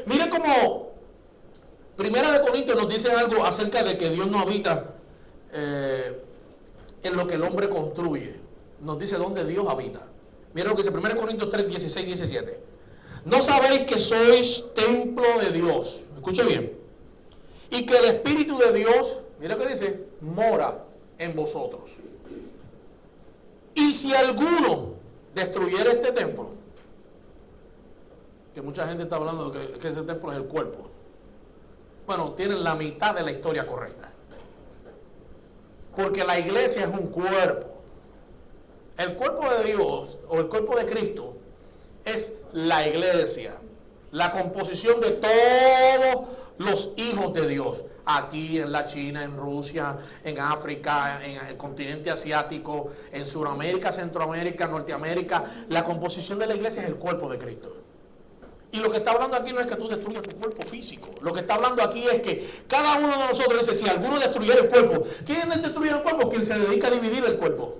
Mire cómo Primera de Corintios nos dice algo acerca de que Dios no habita en lo que el hombre construye. Nos dice dónde Dios habita. Mira lo que dice 1 Corintios 3, 16, 17. ¿No sabéis que sois templo de Dios? Escuche bien. Y que el Espíritu de Dios, mira lo que dice, mora en vosotros. Y si alguno destruyera este templo, que mucha gente está hablando de que ese templo es el cuerpo. Bueno, tienen la mitad de la historia correcta. Porque la iglesia es un cuerpo. El cuerpo de Dios o el cuerpo de Cristo es la iglesia, la composición de todos los hijos de Dios, aquí en la China, en Rusia, en África, en el continente asiático, en Sudamérica, Centroamérica, Norteamérica. La composición de la iglesia es el cuerpo de Cristo. Y lo que está hablando aquí no es que tú destruyas tu cuerpo físico. Lo que está hablando aquí es que cada uno de nosotros dice, si alguno destruyera el cuerpo, ¿quién es destruir el cuerpo? Quien se dedica a dividir el cuerpo.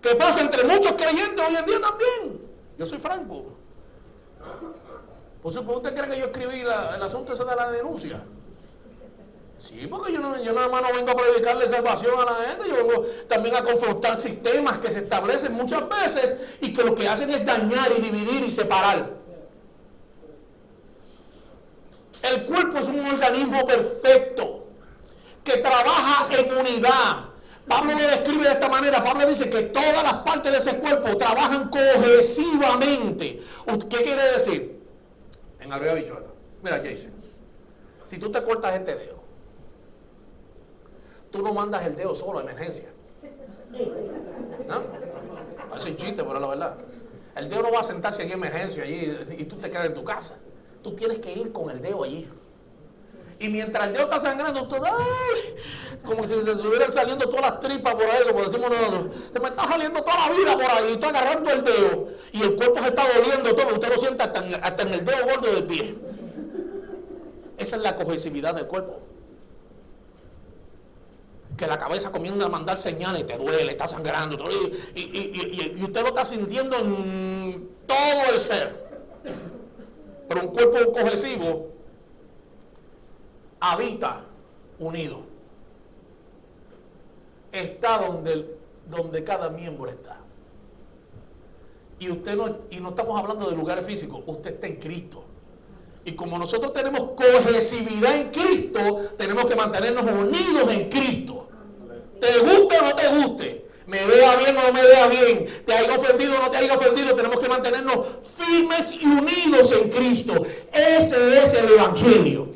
¿Qué pasa entre muchos creyentes hoy en día también? Yo soy franco. ¿Por usted cree que yo escribí el asunto ese de la denuncia? Sí, porque yo nada más no vengo a predicarle salvación a la gente, yo vengo también a confrontar sistemas que se establecen muchas veces y que lo que hacen es dañar y dividir y separar. El cuerpo es un organismo perfecto que trabaja en unidad. Pablo lo describe de esta manera. Pablo dice que todas las partes de ese cuerpo trabajan cohesivamente. ¿Qué quiere decir? En arroyo habichuela. Mira, Jason, si tú te cortas este dedo, tú no mandas el dedo solo a emergencia. ¿No? Parece un chiste, pero es la verdad. El dedo no va a sentarse aquí en emergencia allí, y tú te quedas en tu casa. Tú tienes que ir con el dedo allí. Y mientras el dedo está sangrando, tú, ¡ay! Como si se estuvieran saliendo todas las tripas por ahí, como decimos nosotros. Se me está saliendo toda la vida por ahí, y estoy agarrando el dedo. Y el cuerpo se está doliendo todo, usted lo siente hasta en el dedo gordo del pie. Esa es la cohesividad del cuerpo. Que la cabeza comienza a mandar señales y te duele, está sangrando. Y usted lo está sintiendo en todo el ser. Pero un cuerpo cohesivo habita unido. Está donde cada miembro está. Y no estamos hablando de lugares físicos, usted está en Cristo. Y como nosotros tenemos cohesividad en Cristo, tenemos que mantenernos unidos en Cristo. Te guste o no te guste, me vea bien o no me vea bien, te haya ofendido o no te haya ofendido, tenemos que mantenernos firmes y unidos en Cristo. Ese es el evangelio.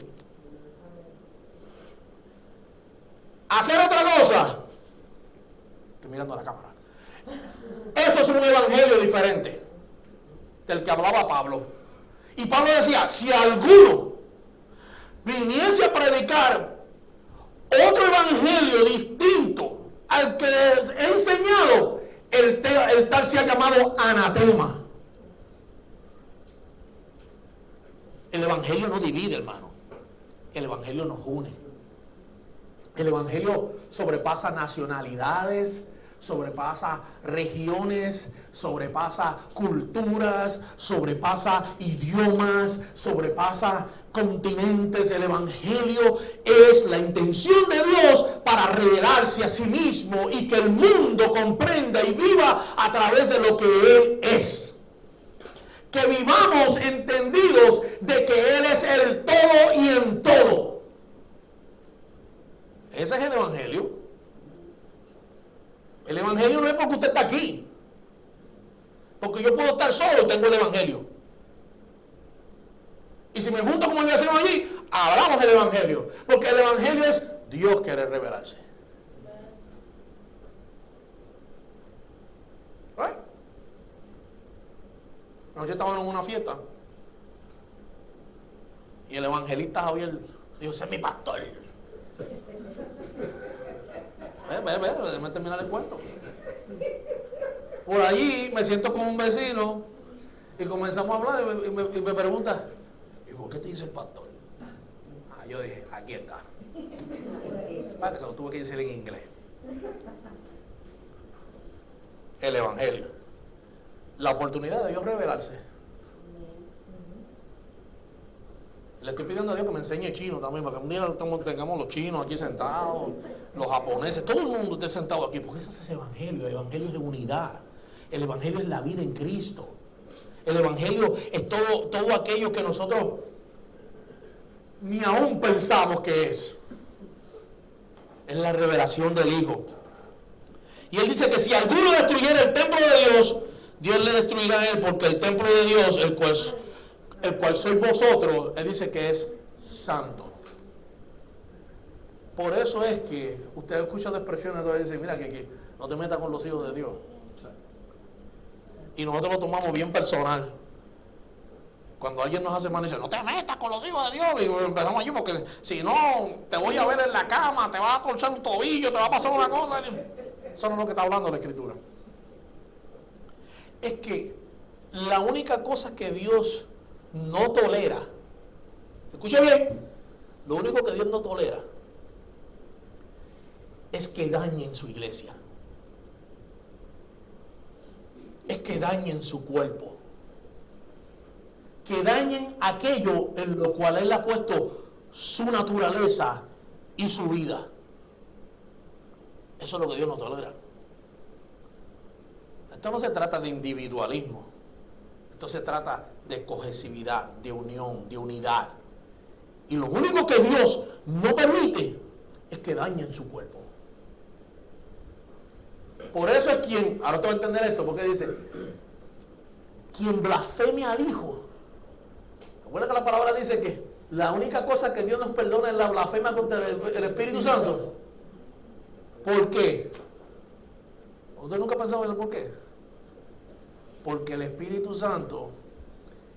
Hacer otra cosa, estoy mirando a la cámara, eso es un evangelio diferente del que hablaba Pablo. Y Pablo decía, si alguno viniese a predicar otro evangelio distinto al que he enseñado, el tal se ha llamado anatema. El evangelio no divide, hermano. El evangelio nos une. El evangelio sobrepasa nacionalidades, sobrepasa regiones, sobrepasa culturas, sobrepasa idiomas, sobrepasa continentes. El evangelio es la intención de Dios para revelarse a sí mismo y que el mundo comprenda y viva a través de lo que Él es. Que vivamos entendidos de que Él es el todo y en todo. Ese es el evangelio. El evangelio no es porque usted está aquí. Porque yo puedo estar solo y tengo el evangelio. Y si me junto como vecinos allí, hablamos del evangelio. Porque el evangelio es Dios quiere revelarse. ¿Right? Anoche estábamos en una fiesta. Y el evangelista Javier dijo, ese es mi pastor. Déjame terminar el cuento. Por allí me siento con un vecino y comenzamos a hablar y me pregunta, ¿y por qué te dice el pastor? Yo dije, aquí está. Para que se lo tuve que decir en inglés. el Evangelio. La oportunidad de Dios revelarse. Le estoy pidiendo a Dios que me enseñe chino también, para que un día tengamos los chinos aquí sentados, los japoneses, todo el mundo esté sentado aquí, porque ese es ese Evangelio. El Evangelio es de unidad. El Evangelio es la vida en Cristo. El Evangelio es todo aquello que nosotros ni aún pensamos que es. Es la revelación del Hijo. Y Él dice que si alguno destruyera el templo de Dios, Dios le destruirá a él, porque el templo de Dios, el cual sois vosotros, Él dice que es santo. Por eso es que usted escucha de expresiones donde dice, mira que no te metas con los hijos de Dios. Y nosotros lo tomamos bien personal. Cuando alguien nos hace mal, dice, no te metas con los hijos de Dios. Y empezamos allí, porque si no, te voy a ver en la cama, te vas a torcer un tobillo, te va a pasar una cosa. Eso no es lo que está hablando la Escritura. Es que la única cosa que Dios no tolera, escuche bien, lo único que Dios no tolera es que dañen su iglesia, es que dañen su cuerpo, que dañen aquello en lo cual Él ha puesto su naturaleza y su vida. Eso es lo que Dios no tolera. Esto no se trata de individualismo. Esto se trata de cohesividad, de unión, de unidad. Y lo único que Dios no permite es que dañen su cuerpo. Por eso es quien, ahora te voy a entender esto, porque dice, quien blasfeme al Hijo. ¿Recuerda que la palabra dice que la única cosa que Dios nos perdona es la blasfema contra el Espíritu Santo? ¿Por qué? ¿Usted nunca ha pensado eso? ¿Por qué? Porque el Espíritu Santo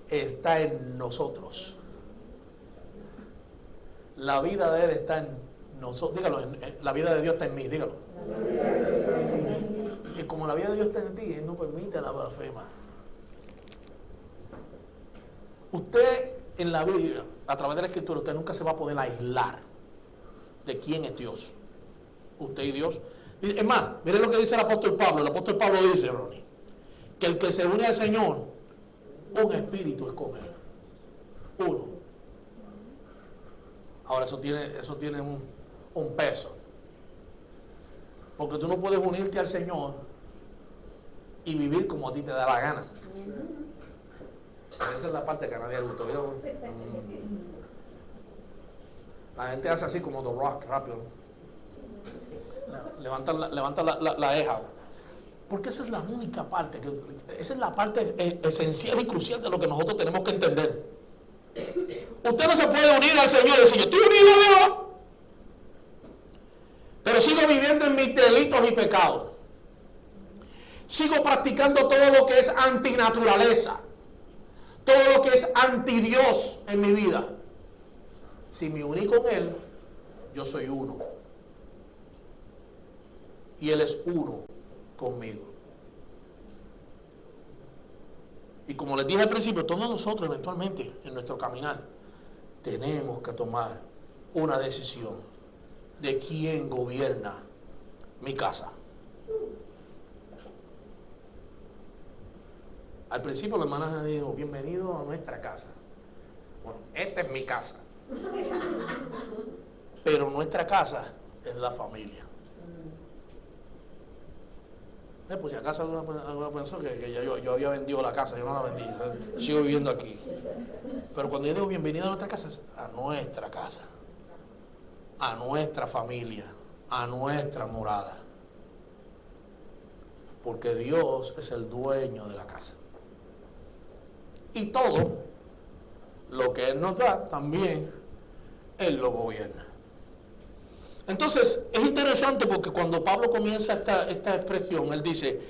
está en nosotros. La vida de Él está en nosotros. Dígalo, la vida de Dios está en mí, dígalo. Y como la vida de Dios está en ti, Él no permite la blasfema. Usted en la Biblia, a través de la Escritura, usted nunca se va a poder aislar de quién es Dios. Usted y Dios. Es más, mire lo que dice el apóstol Pablo. El apóstol Pablo dice, Ronnie, que el que se une al Señor, un espíritu es con Él. Uno. Ahora eso tiene un peso. Porque tú no puedes unirte al Señor y vivir como a ti te da la gana. Esa es la parte que a nadie le gustó. La gente hace así como The Rock, rápido. Levanta la ceja. Porque esa es la única parte, esa es la parte esencial y crucial de lo que nosotros tenemos que entender. Usted no se puede unir al Señor y decir, yo estoy unido a Dios, pero sigo viviendo en mis delitos y pecados. Sigo practicando todo lo que es antinaturaleza, todo lo que es antidios en mi vida. Si me uní con Él, yo soy uno. Y Él es uno conmigo. Y como les dije al principio, todos nosotros eventualmente en nuestro caminar tenemos que tomar una decisión de quién gobierna mi casa. Al principio la hermana dijo, bienvenido a nuestra casa. Bueno, esta es mi casa. Pero nuestra casa es la familia. Pues si acaso alguna pensó que yo había vendido la casa, yo no la vendí, sigo viviendo aquí. Pero cuando yo digo bienvenido a nuestra casa, es a nuestra casa, a nuestra familia, a nuestra morada. Porque Dios es el dueño de la casa. Y todo lo que Él nos da, también Él lo gobierna. Entonces, es interesante porque cuando Pablo comienza esta expresión, él dice,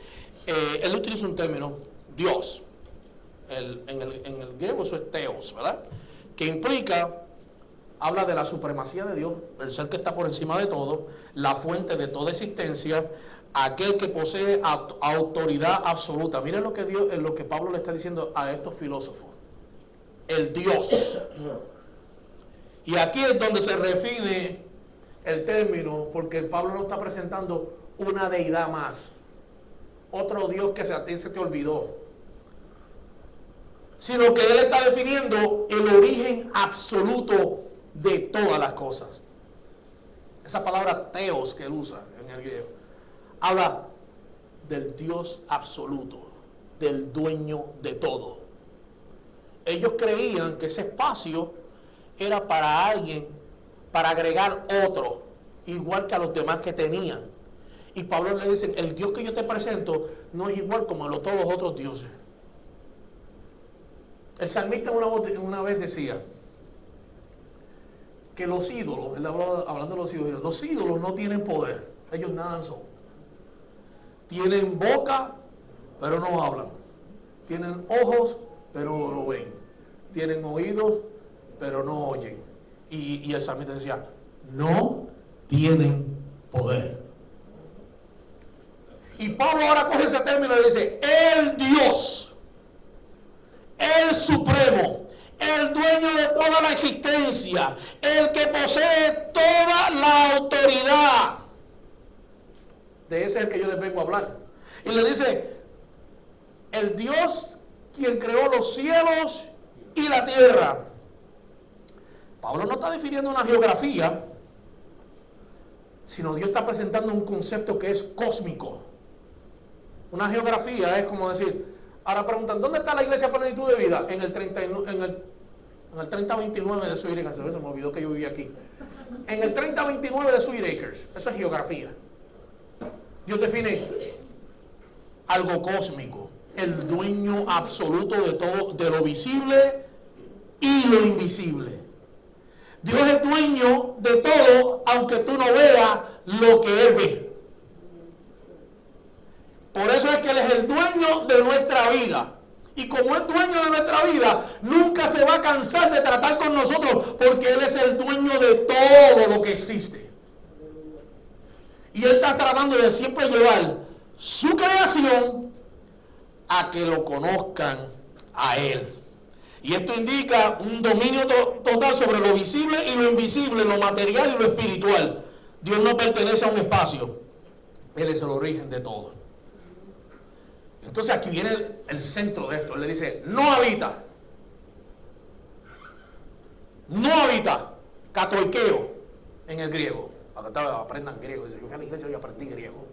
él utiliza un término, Dios. En el griego eso es teos, ¿verdad? Que implica, habla de la supremacía de Dios, el ser que está por encima de todo, la fuente de toda existencia, aquel que posee autoridad absoluta. Miren lo que Pablo le está diciendo a estos filósofos. El Dios. Y aquí es donde se define el término, porque Pablo no está presentando una deidad más. otro Dios que a ti se te olvidó, sino que Él está definiendo el origen absoluto de todas las cosas. Esa palabra teos que Él usa en el griego habla del Dios absoluto, del dueño de todo. Ellos creían que ese espacio era para alguien, para agregar otro, igual que a los demás que tenían. Y Pablo le dice, el Dios que yo te presento no es igual como todos los otros dioses. El salmista una vez decía que los ídolos, él hablando de los ídolos no tienen poder, ellos nada son. Tienen boca, pero no hablan. Tienen ojos, pero no ven. Tienen oídos, pero no oyen. Y el salmista decía, no tienen poder. Y Pablo ahora coge ese término y dice, el Dios, el Supremo, el dueño de toda la existencia, el que posee toda la autoridad. De ese es el que yo les vengo a hablar. Y le dice, el Dios quien creó los cielos y la tierra. Pablo no está definiendo una geografía, sino Dios está presentando un concepto que es cósmico. Una geografía es como decir, ahora preguntan, ¿dónde está la iglesia Plenitud de Vida? En el 3029 de Sweet Acres. Se me olvidó que yo vivía aquí. En el 3029 de Sweet Acres. Eso es geografía. Dios define algo cósmico, el dueño absoluto de todo, de lo visible y lo invisible. Dios es dueño de todo, aunque tú no veas lo que Él ve. Por eso es que Él es el dueño de nuestra vida. Y como es dueño de nuestra vida, nunca se va a cansar de tratar con nosotros, porque Él es el dueño de todo lo que existe. Y Él está tratando de siempre llevar su creación a que lo conozcan a Él. Y esto indica un dominio total sobre lo visible y lo invisible, lo material y lo espiritual. Dios no pertenece a un espacio. Él es el origen de todo. Entonces aquí viene el centro de esto. Él le dice, no habita. No habita. Katoikeo en el griego. Aprendan griego. Dice, yo fui a la iglesia y aprendí griego.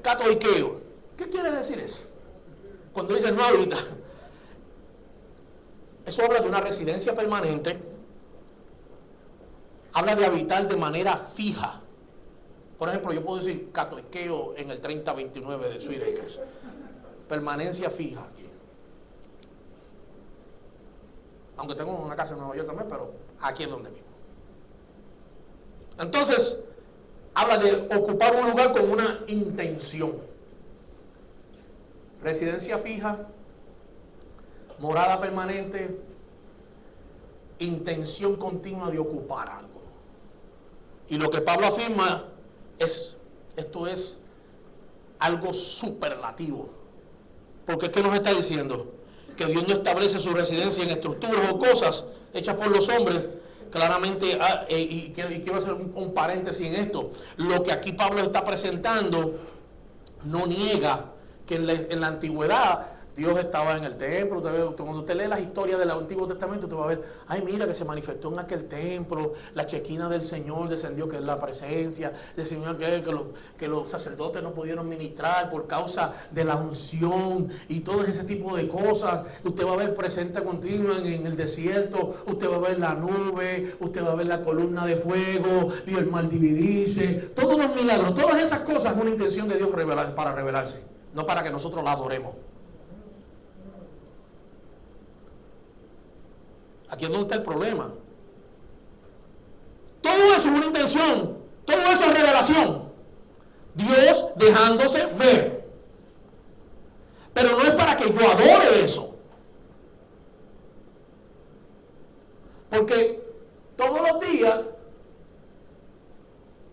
Katoikeo. ¿Qué quiere decir eso? Cuando dice no habita, eso habla de una residencia permanente, habla de habitar de manera fija. Por ejemplo, yo puedo decir katoikeo en el 3029 de Sweet Acres. Permanencia fija aquí. Aunque tengo una casa en Nueva York también, pero aquí es donde vivo. Entonces, habla de ocupar un lugar con una intención. Residencia fija, morada permanente, intención continua de ocupar algo. Y lo que Pablo afirma es, esto es algo superlativo. Porque ¿qué nos está diciendo? Que Dios no establece su residencia en estructuras o cosas hechas por los hombres. Claramente, y quiero hacer un paréntesis en esto. Lo que aquí Pablo está presentando no niega que en la antigüedad Dios estaba en el templo. Cuando usted lee las historias del Antiguo Testamento, usted va a ver, ay, mira que se manifestó en aquel templo, la chequina del Señor descendió, que es la presencia del Señor, que los sacerdotes no pudieron ministrar por causa de la unción y todo ese tipo de cosas. Usted va a ver presente continua en el desierto, usted va a ver la nube, usted va a ver la columna de fuego y el mar dividirse, todos los milagros, todas esas cosas es una intención de Dios para revelarse, no para que nosotros la adoremos. Aquí es donde está el problema. Todo eso es una intención. Todo eso es revelación. Dios dejándose ver. Pero no es para que yo adore eso. Porque todos los días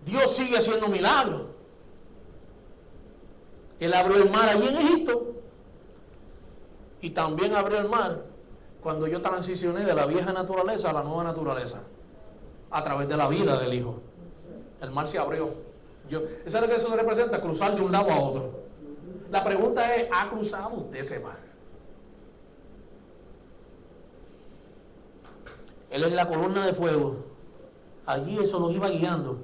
Dios sigue haciendo milagros. Él abrió el mar allí en Egipto. Y también abrió el mar cuando yo transicioné de la vieja naturaleza a la nueva naturaleza, a través de la vida del Hijo. El mar se abrió. Eso es lo que eso representa, cruzar de un lado a otro. La pregunta es, ¿ha cruzado usted ese mar? Él es la columna de fuego. Allí eso nos iba guiando.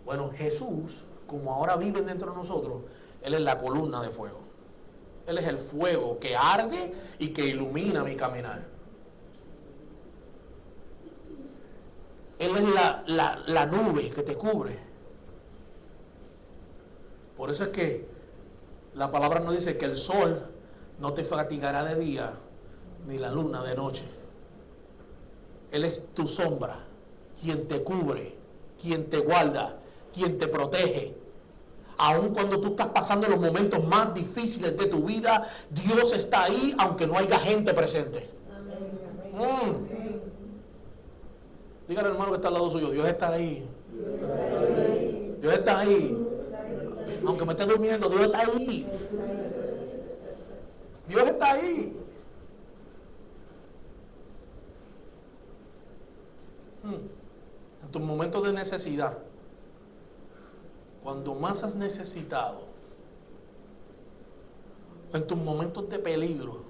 Bueno, Jesús, como ahora vive dentro de nosotros, Él es la columna de fuego. Él es el fuego que arde y que ilumina mi caminar. Él es la nube que te cubre. Por eso es que la palabra nos dice que el sol no te fatigará de día, ni la luna de noche. Él es tu sombra, quien te cubre, quien te guarda, quien te protege. Aun cuando tú estás pasando los momentos más difíciles de tu vida, Dios está ahí, aunque no haya gente presente. Dígale al hermano que está al lado suyo, Dios está ahí. Dios está ahí. Aunque me esté durmiendo, Dios está ahí. Dios está ahí. En tus momentos de necesidad, cuando más has necesitado, en tus momentos de peligro,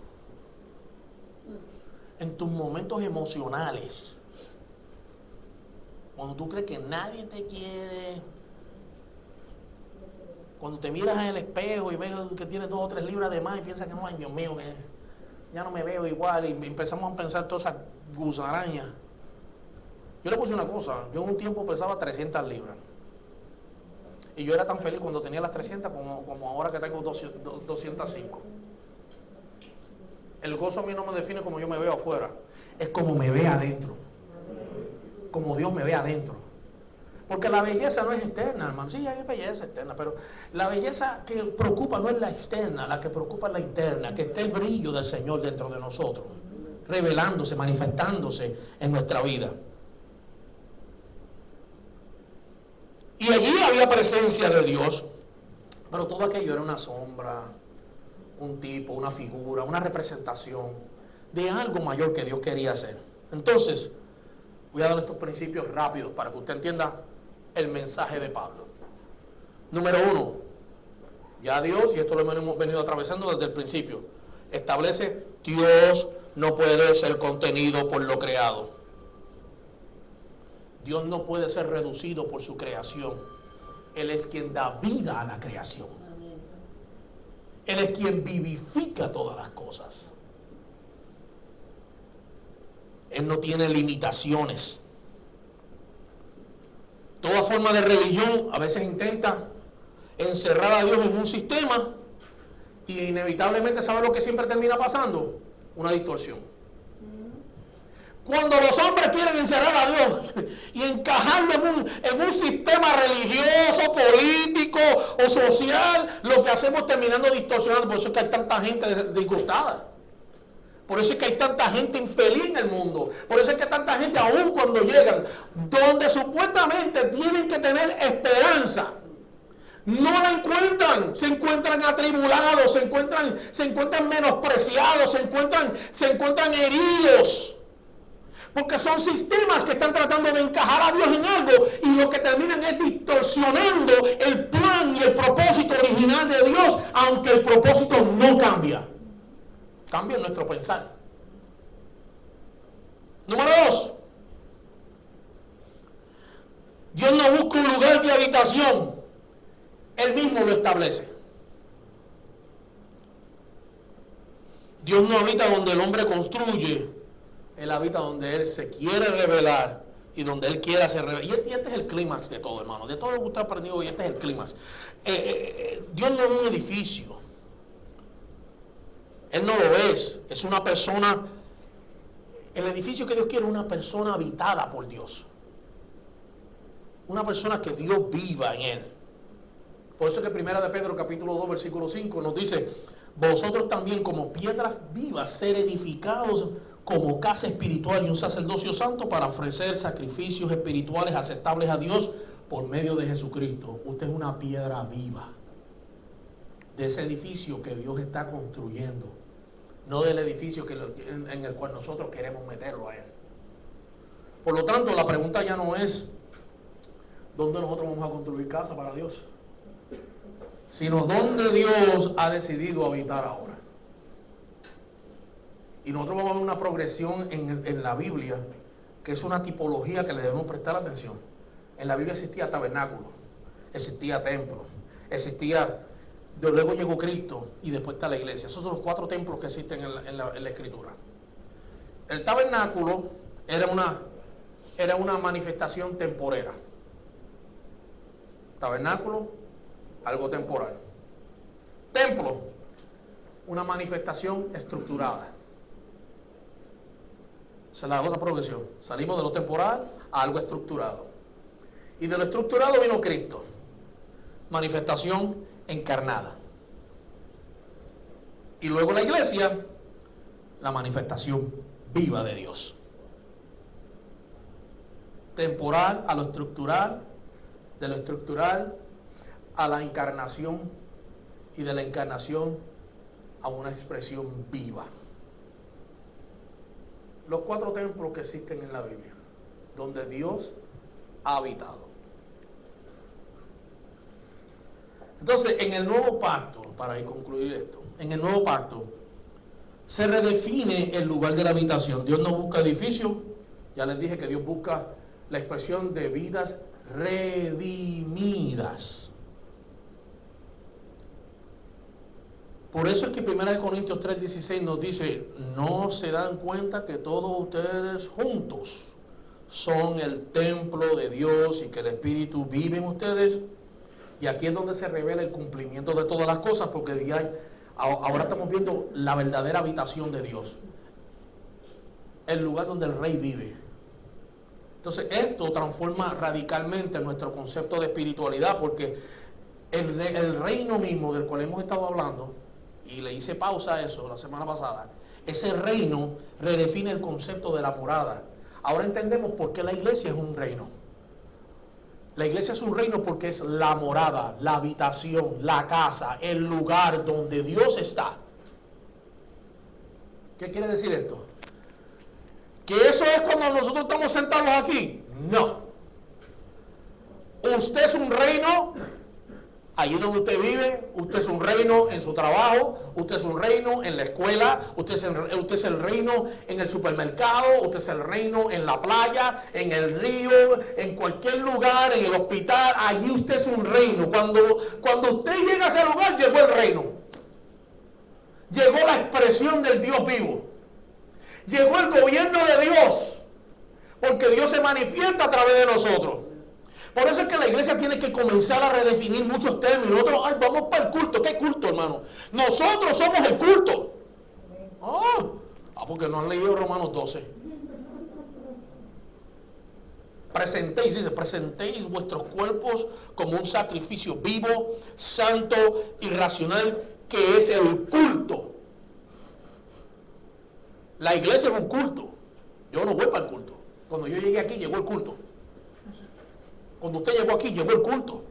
en tus momentos emocionales, cuando tú crees que nadie te quiere, cuando te miras en el espejo y ves que tienes 2 o 3 libras de más y piensas que no, ay Dios mío, que ya no me veo igual, y empezamos a pensar todas esas gusarañas. Yo le puse una cosa, yo en un tiempo pesaba 300 libras. Y yo era tan feliz cuando tenía las 300 como ahora que tengo 205. El gozo a mí no me define como yo me veo afuera, es como me ve adentro. Como Dios me ve adentro. Porque la belleza no es externa, hermano. Sí, hay belleza externa, pero la belleza que preocupa no es la externa, la que preocupa es la interna, que esté el brillo del Señor dentro de nosotros, revelándose, manifestándose en nuestra vida. Y allí había presencia de Dios, pero todo aquello era una sombra, un tipo, una figura, una representación de algo mayor que Dios quería hacer. Entonces, voy a dar estos principios rápidos para que usted entienda el mensaje de Pablo. Número 1, ya Dios, y esto lo hemos venido atravesando desde el principio, establece: Dios no puede ser contenido por lo creado. Dios no puede ser reducido por su creación. Él es quien da vida a la creación. Él es quien vivifica todas las cosas. Él no tiene limitaciones. Toda forma de religión a veces intenta encerrar a Dios en un sistema y inevitablemente, ¿sabe lo que siempre termina pasando? Una distorsión. Cuando los hombres quieren encerrar a Dios y encajarlo en un sistema religioso, político o social, lo que hacemos es terminando distorsionando. Por eso es que hay tanta gente disgustada. Por eso es que hay tanta gente infeliz en el mundo. Por eso es que tanta gente, aún cuando llegan, donde supuestamente tienen que tener esperanza, no la encuentran. Se encuentran atribulados, se encuentran menospreciados, se encuentran heridos. Porque son sistemas que están tratando de encajar a Dios en algo y lo que terminan es distorsionando el plan y el propósito original de Dios, aunque el propósito no cambia. Cambia nuestro pensar. Número 2. Dios no busca un lugar de habitación. Él mismo lo establece. Dios no habita donde el hombre construye. Él habita donde Él se quiere revelar y donde Él quiera ser revelado. Y este es el clímax de todo, hermano. De todo lo que usted ha aprendido hoy, este es el clímax. Dios no es un edificio. Él no lo es. Es una persona. El edificio que Dios quiere es una persona habitada por Dios. Una persona que Dios viva en Él. Por eso que 1 de Pedro capítulo 2 versículo 5 nos dice: vosotros también como piedras vivas ser edificados como casa espiritual y un sacerdocio santo para ofrecer sacrificios espirituales aceptables a Dios por medio de Jesucristo. Usted es una piedra viva de ese edificio que Dios está construyendo, no del edificio en el cual nosotros queremos meterlo a Él. Por lo tanto, la pregunta ya no es ¿dónde nosotros vamos a construir casa para Dios? sino donde Dios ha decidido habitar ahora. Y nosotros vamos a ver una progresión en la Biblia, que es una tipología que le debemos prestar atención. En la Biblia existía tabernáculo, existía templo, luego llegó Cristo y después está la iglesia. Esos son los 4 templos que existen en la Escritura. El tabernáculo era una manifestación temporera. Tabernáculo, algo temporal. Templo, una manifestación estructurada. Esa es la otra progresión. Salimos de lo temporal a algo estructurado. Y de lo estructurado vino Cristo. Manifestación encarnada. Y luego la iglesia, la manifestación viva de Dios. Temporal a lo estructural, de lo estructural a la encarnación y de la encarnación a una expresión viva. Los 4 templos que existen en la Biblia, donde Dios ha habitado. Entonces, en el nuevo pacto, para concluir esto, en el nuevo pacto se redefine el lugar de la habitación. Dios no busca edificios, ya les dije que Dios busca la expresión de vidas redimidas. Por eso es que 1 Corintios 3:16 nos dice, no se dan cuenta que todos ustedes juntos son el templo de Dios y que el Espíritu vive en ustedes. Y aquí es donde se revela el cumplimiento de todas las cosas, porque ahora estamos viendo la verdadera habitación de Dios, el lugar donde el Rey vive. Entonces esto transforma radicalmente nuestro concepto de espiritualidad, porque el reino mismo del cual hemos estado hablando, y le hice pausa a eso la semana pasada, ese reino redefine el concepto de la morada. Ahora entendemos por qué la iglesia es un reino. La iglesia es un reino porque es la morada, la habitación, la casa, el lugar donde Dios está. ¿Qué quiere decir esto? ¿Que eso es cuando nosotros estamos sentados aquí? No. Usted es un reino allí donde usted vive, usted es un reino en su trabajo, usted es un reino en la escuela, usted es el reino en el supermercado, usted es el reino en la playa, en el río, en cualquier lugar, en el hospital, allí usted es un reino. Cuando usted llega a ese lugar, llegó el reino. Llegó la expresión del Dios vivo. Llegó el gobierno de Dios, porque Dios se manifiesta a través de nosotros. Por eso es que la iglesia tiene que comenzar a redefinir muchos términos. Nosotros, vamos para el culto. ¿Qué culto, hermano? Nosotros somos el culto. Porque no han leído Romanos 12. Presentéis vuestros cuerpos como un sacrificio vivo, santo y racional, que es el culto. La iglesia es un culto. Yo no voy para el culto. Cuando yo llegué aquí, llegó el culto. Cuando usted llegó aquí, llegó el culto.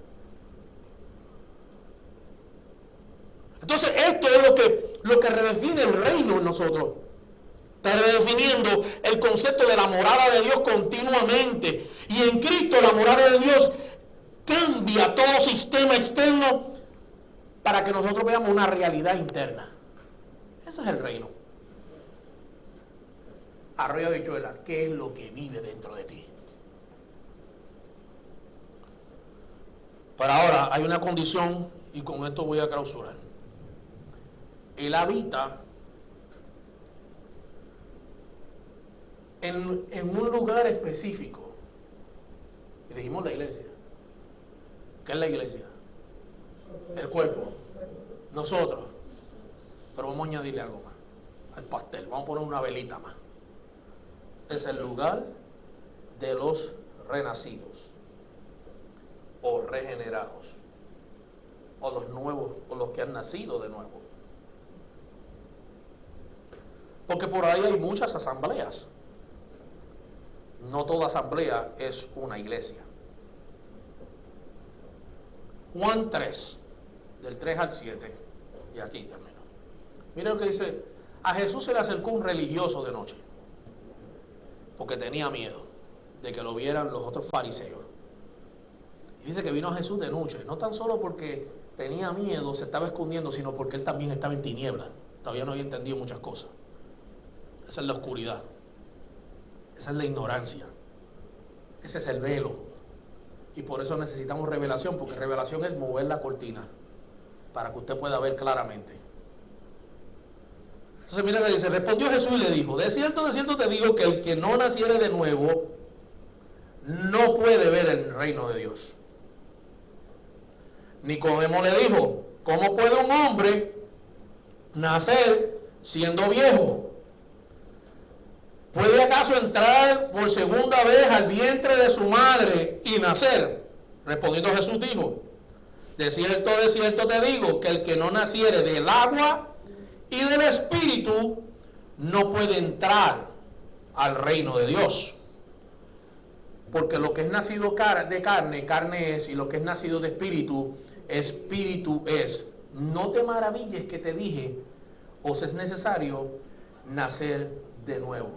Entonces, esto es lo que redefine el reino en nosotros. Está redefiniendo el concepto de la morada de Dios continuamente. Y en Cristo la morada de Dios cambia todo sistema externo para que nosotros veamos una realidad interna. Ese es el reino. Arroyo de Habichuela, ¿qué es lo que vive dentro de ti? Pero ahora hay una condición, y con esto voy a clausurar. Él habita en un lugar específico. Y dijimos la iglesia. ¿Qué es la iglesia? El cuerpo. Nosotros. Pero vamos a añadirle algo más al pastel. Vamos a poner una velita más. Es el lugar de los renacidos, o regenerados, o los nuevos, o los que han nacido de nuevo. Porque por ahí hay muchas asambleas. No toda asamblea es una iglesia. Juan 3, del 3 al 7, y aquí también. Miren lo que dice: a Jesús se le acercó un religioso de noche, porque tenía miedo de que lo vieran los otros fariseos. Y dice que vino a Jesús de noche, no tan solo porque tenía miedo, se estaba escondiendo, sino porque él también estaba en tinieblas. Todavía no había entendido muchas cosas. Esa es la oscuridad. Esa es la ignorancia. Ese es el velo. Y por eso necesitamos revelación, porque revelación es mover la cortina para que usted pueda ver claramente. Entonces mira, le dice, respondió Jesús y le dijo, de cierto te digo que el que no naciere de nuevo no puede ver el reino de Dios. Nicodemo le dijo, ¿cómo puede un hombre nacer siendo viejo? ¿Puede acaso entrar por segunda vez al vientre de su madre y nacer? Respondiendo Jesús dijo, de cierto te digo que el que no naciere del agua y del Espíritu no puede entrar al reino de Dios. Porque lo que es nacido de carne, carne es, y lo que es nacido de espíritu, espíritu es. No te maravilles que te dije, os es necesario nacer de nuevo.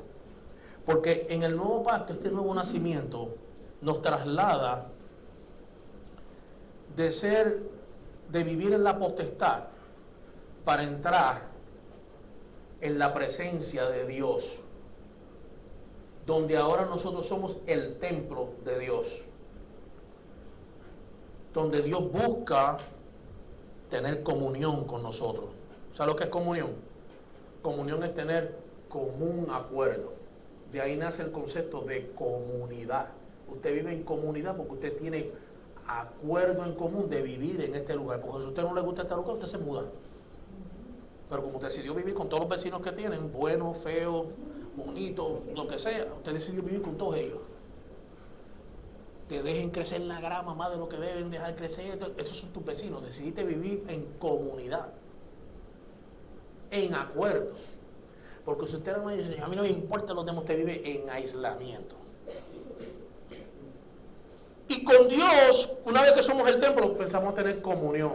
Porque en el nuevo pacto, este nuevo nacimiento nos traslada de vivir en la potestad para entrar en la presencia de Dios, donde ahora nosotros somos el templo de Dios, donde Dios busca tener comunión con nosotros. ¿Sabe lo que es comunión? Comunión es tener común acuerdo. De ahí nace el concepto de comunidad. Usted vive en comunidad porque usted tiene acuerdo en común de vivir en este lugar. Porque si a usted no le gusta este lugar, usted se muda. Pero como usted decidió vivir con todos los vecinos que tienen, buenos, feos, bonitos, lo que sea, usted decidió vivir con todos ellos. Que dejen crecer la grama más de lo que deben dejar crecer. Esos son tus vecinos. Decidiste vivir en comunidad, en acuerdo. Porque si usted no me dice, a mí no me importa los demás, usted vive en aislamiento. Y con Dios, una vez que somos el templo, pensamos tener comunión.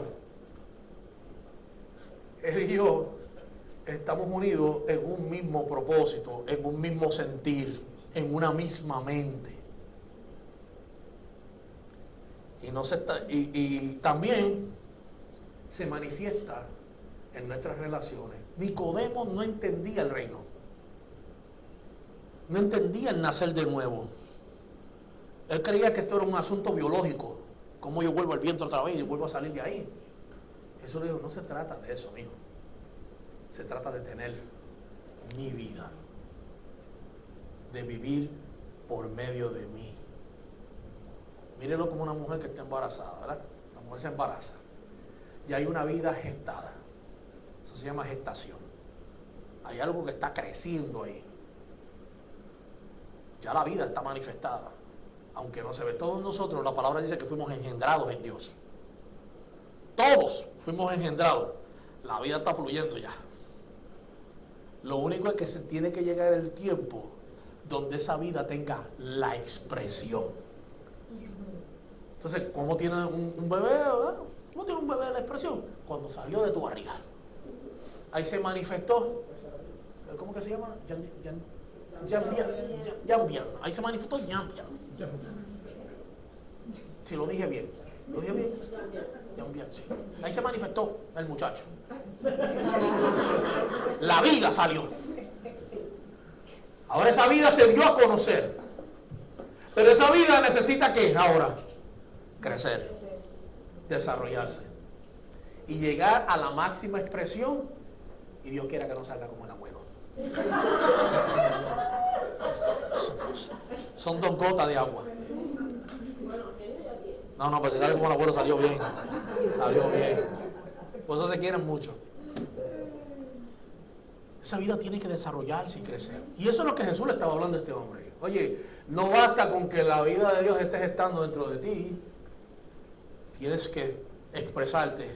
Él y yo estamos unidos en un mismo propósito, en un mismo sentir, en una misma mente. Y también se manifiesta en nuestras relaciones. Nicodemo no entendía el reino, no entendía el nacer de nuevo. Él creía que esto era un asunto biológico, como yo vuelvo al vientre otra vez y vuelvo a salir de ahí. Jesús le dijo, no se trata de eso, mijo, se trata de tener mi vida, de vivir por medio de mí. Mírelo como una mujer que está embarazada, ¿verdad? La mujer se embaraza y hay una vida gestada. Eso se llama gestación. Hay algo que está creciendo ahí. Ya la vida está manifestada, aunque no se ve. Todos nosotros, la palabra dice que fuimos engendrados en Dios. Todos fuimos engendrados. La vida está fluyendo ya. Lo único es que se tiene que llegar el tiempo donde esa vida tenga la expresión. Entonces, ¿cómo tiene un bebé, verdad? ¿Cómo tiene un bebé la expresión? Cuando salió de tu barriga. Ahí se manifestó. ¿Cómo que se llama? Yambian. Ahí se manifestó Yambian. Si lo dije bien. ¿Lo dije bien? Yambian, sí. Ahí se manifestó el muchacho. La vida salió. Ahora esa vida se dio a conocer. Pero esa vida necesita ¿qué ahora? Crecer, desarrollarse y llegar a la máxima expresión, y Dios quiera que no salga como el abuelo. Son 2 gotas de agua. No, pues si sale como el abuelo salió bien. Salió bien. Por eso se quieren mucho. Esa vida tiene que desarrollarse y crecer. Y eso es lo que Jesús le estaba hablando a este hombre. Oye, no basta con que la vida de Dios esté gestando dentro de ti. Tienes que expresarte,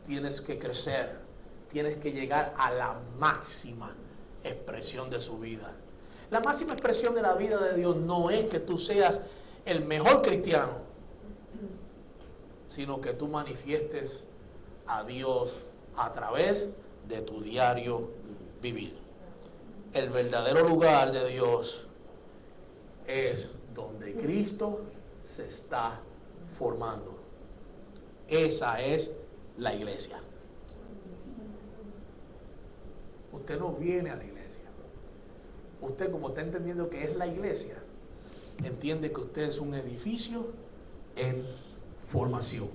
tienes que crecer, tienes que llegar a la máxima expresión de su vida. La máxima expresión de la vida de Dios no es que tú seas el mejor cristiano, sino que tú manifiestes a Dios a través de tu diario vivir. El verdadero lugar de Dios es donde Cristo se está formando. Esa es la iglesia. Usted no viene a la iglesia. Usted, como está entendiendo que es la iglesia, entiende que usted es un edificio en formación.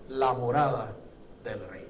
La morada del Rey.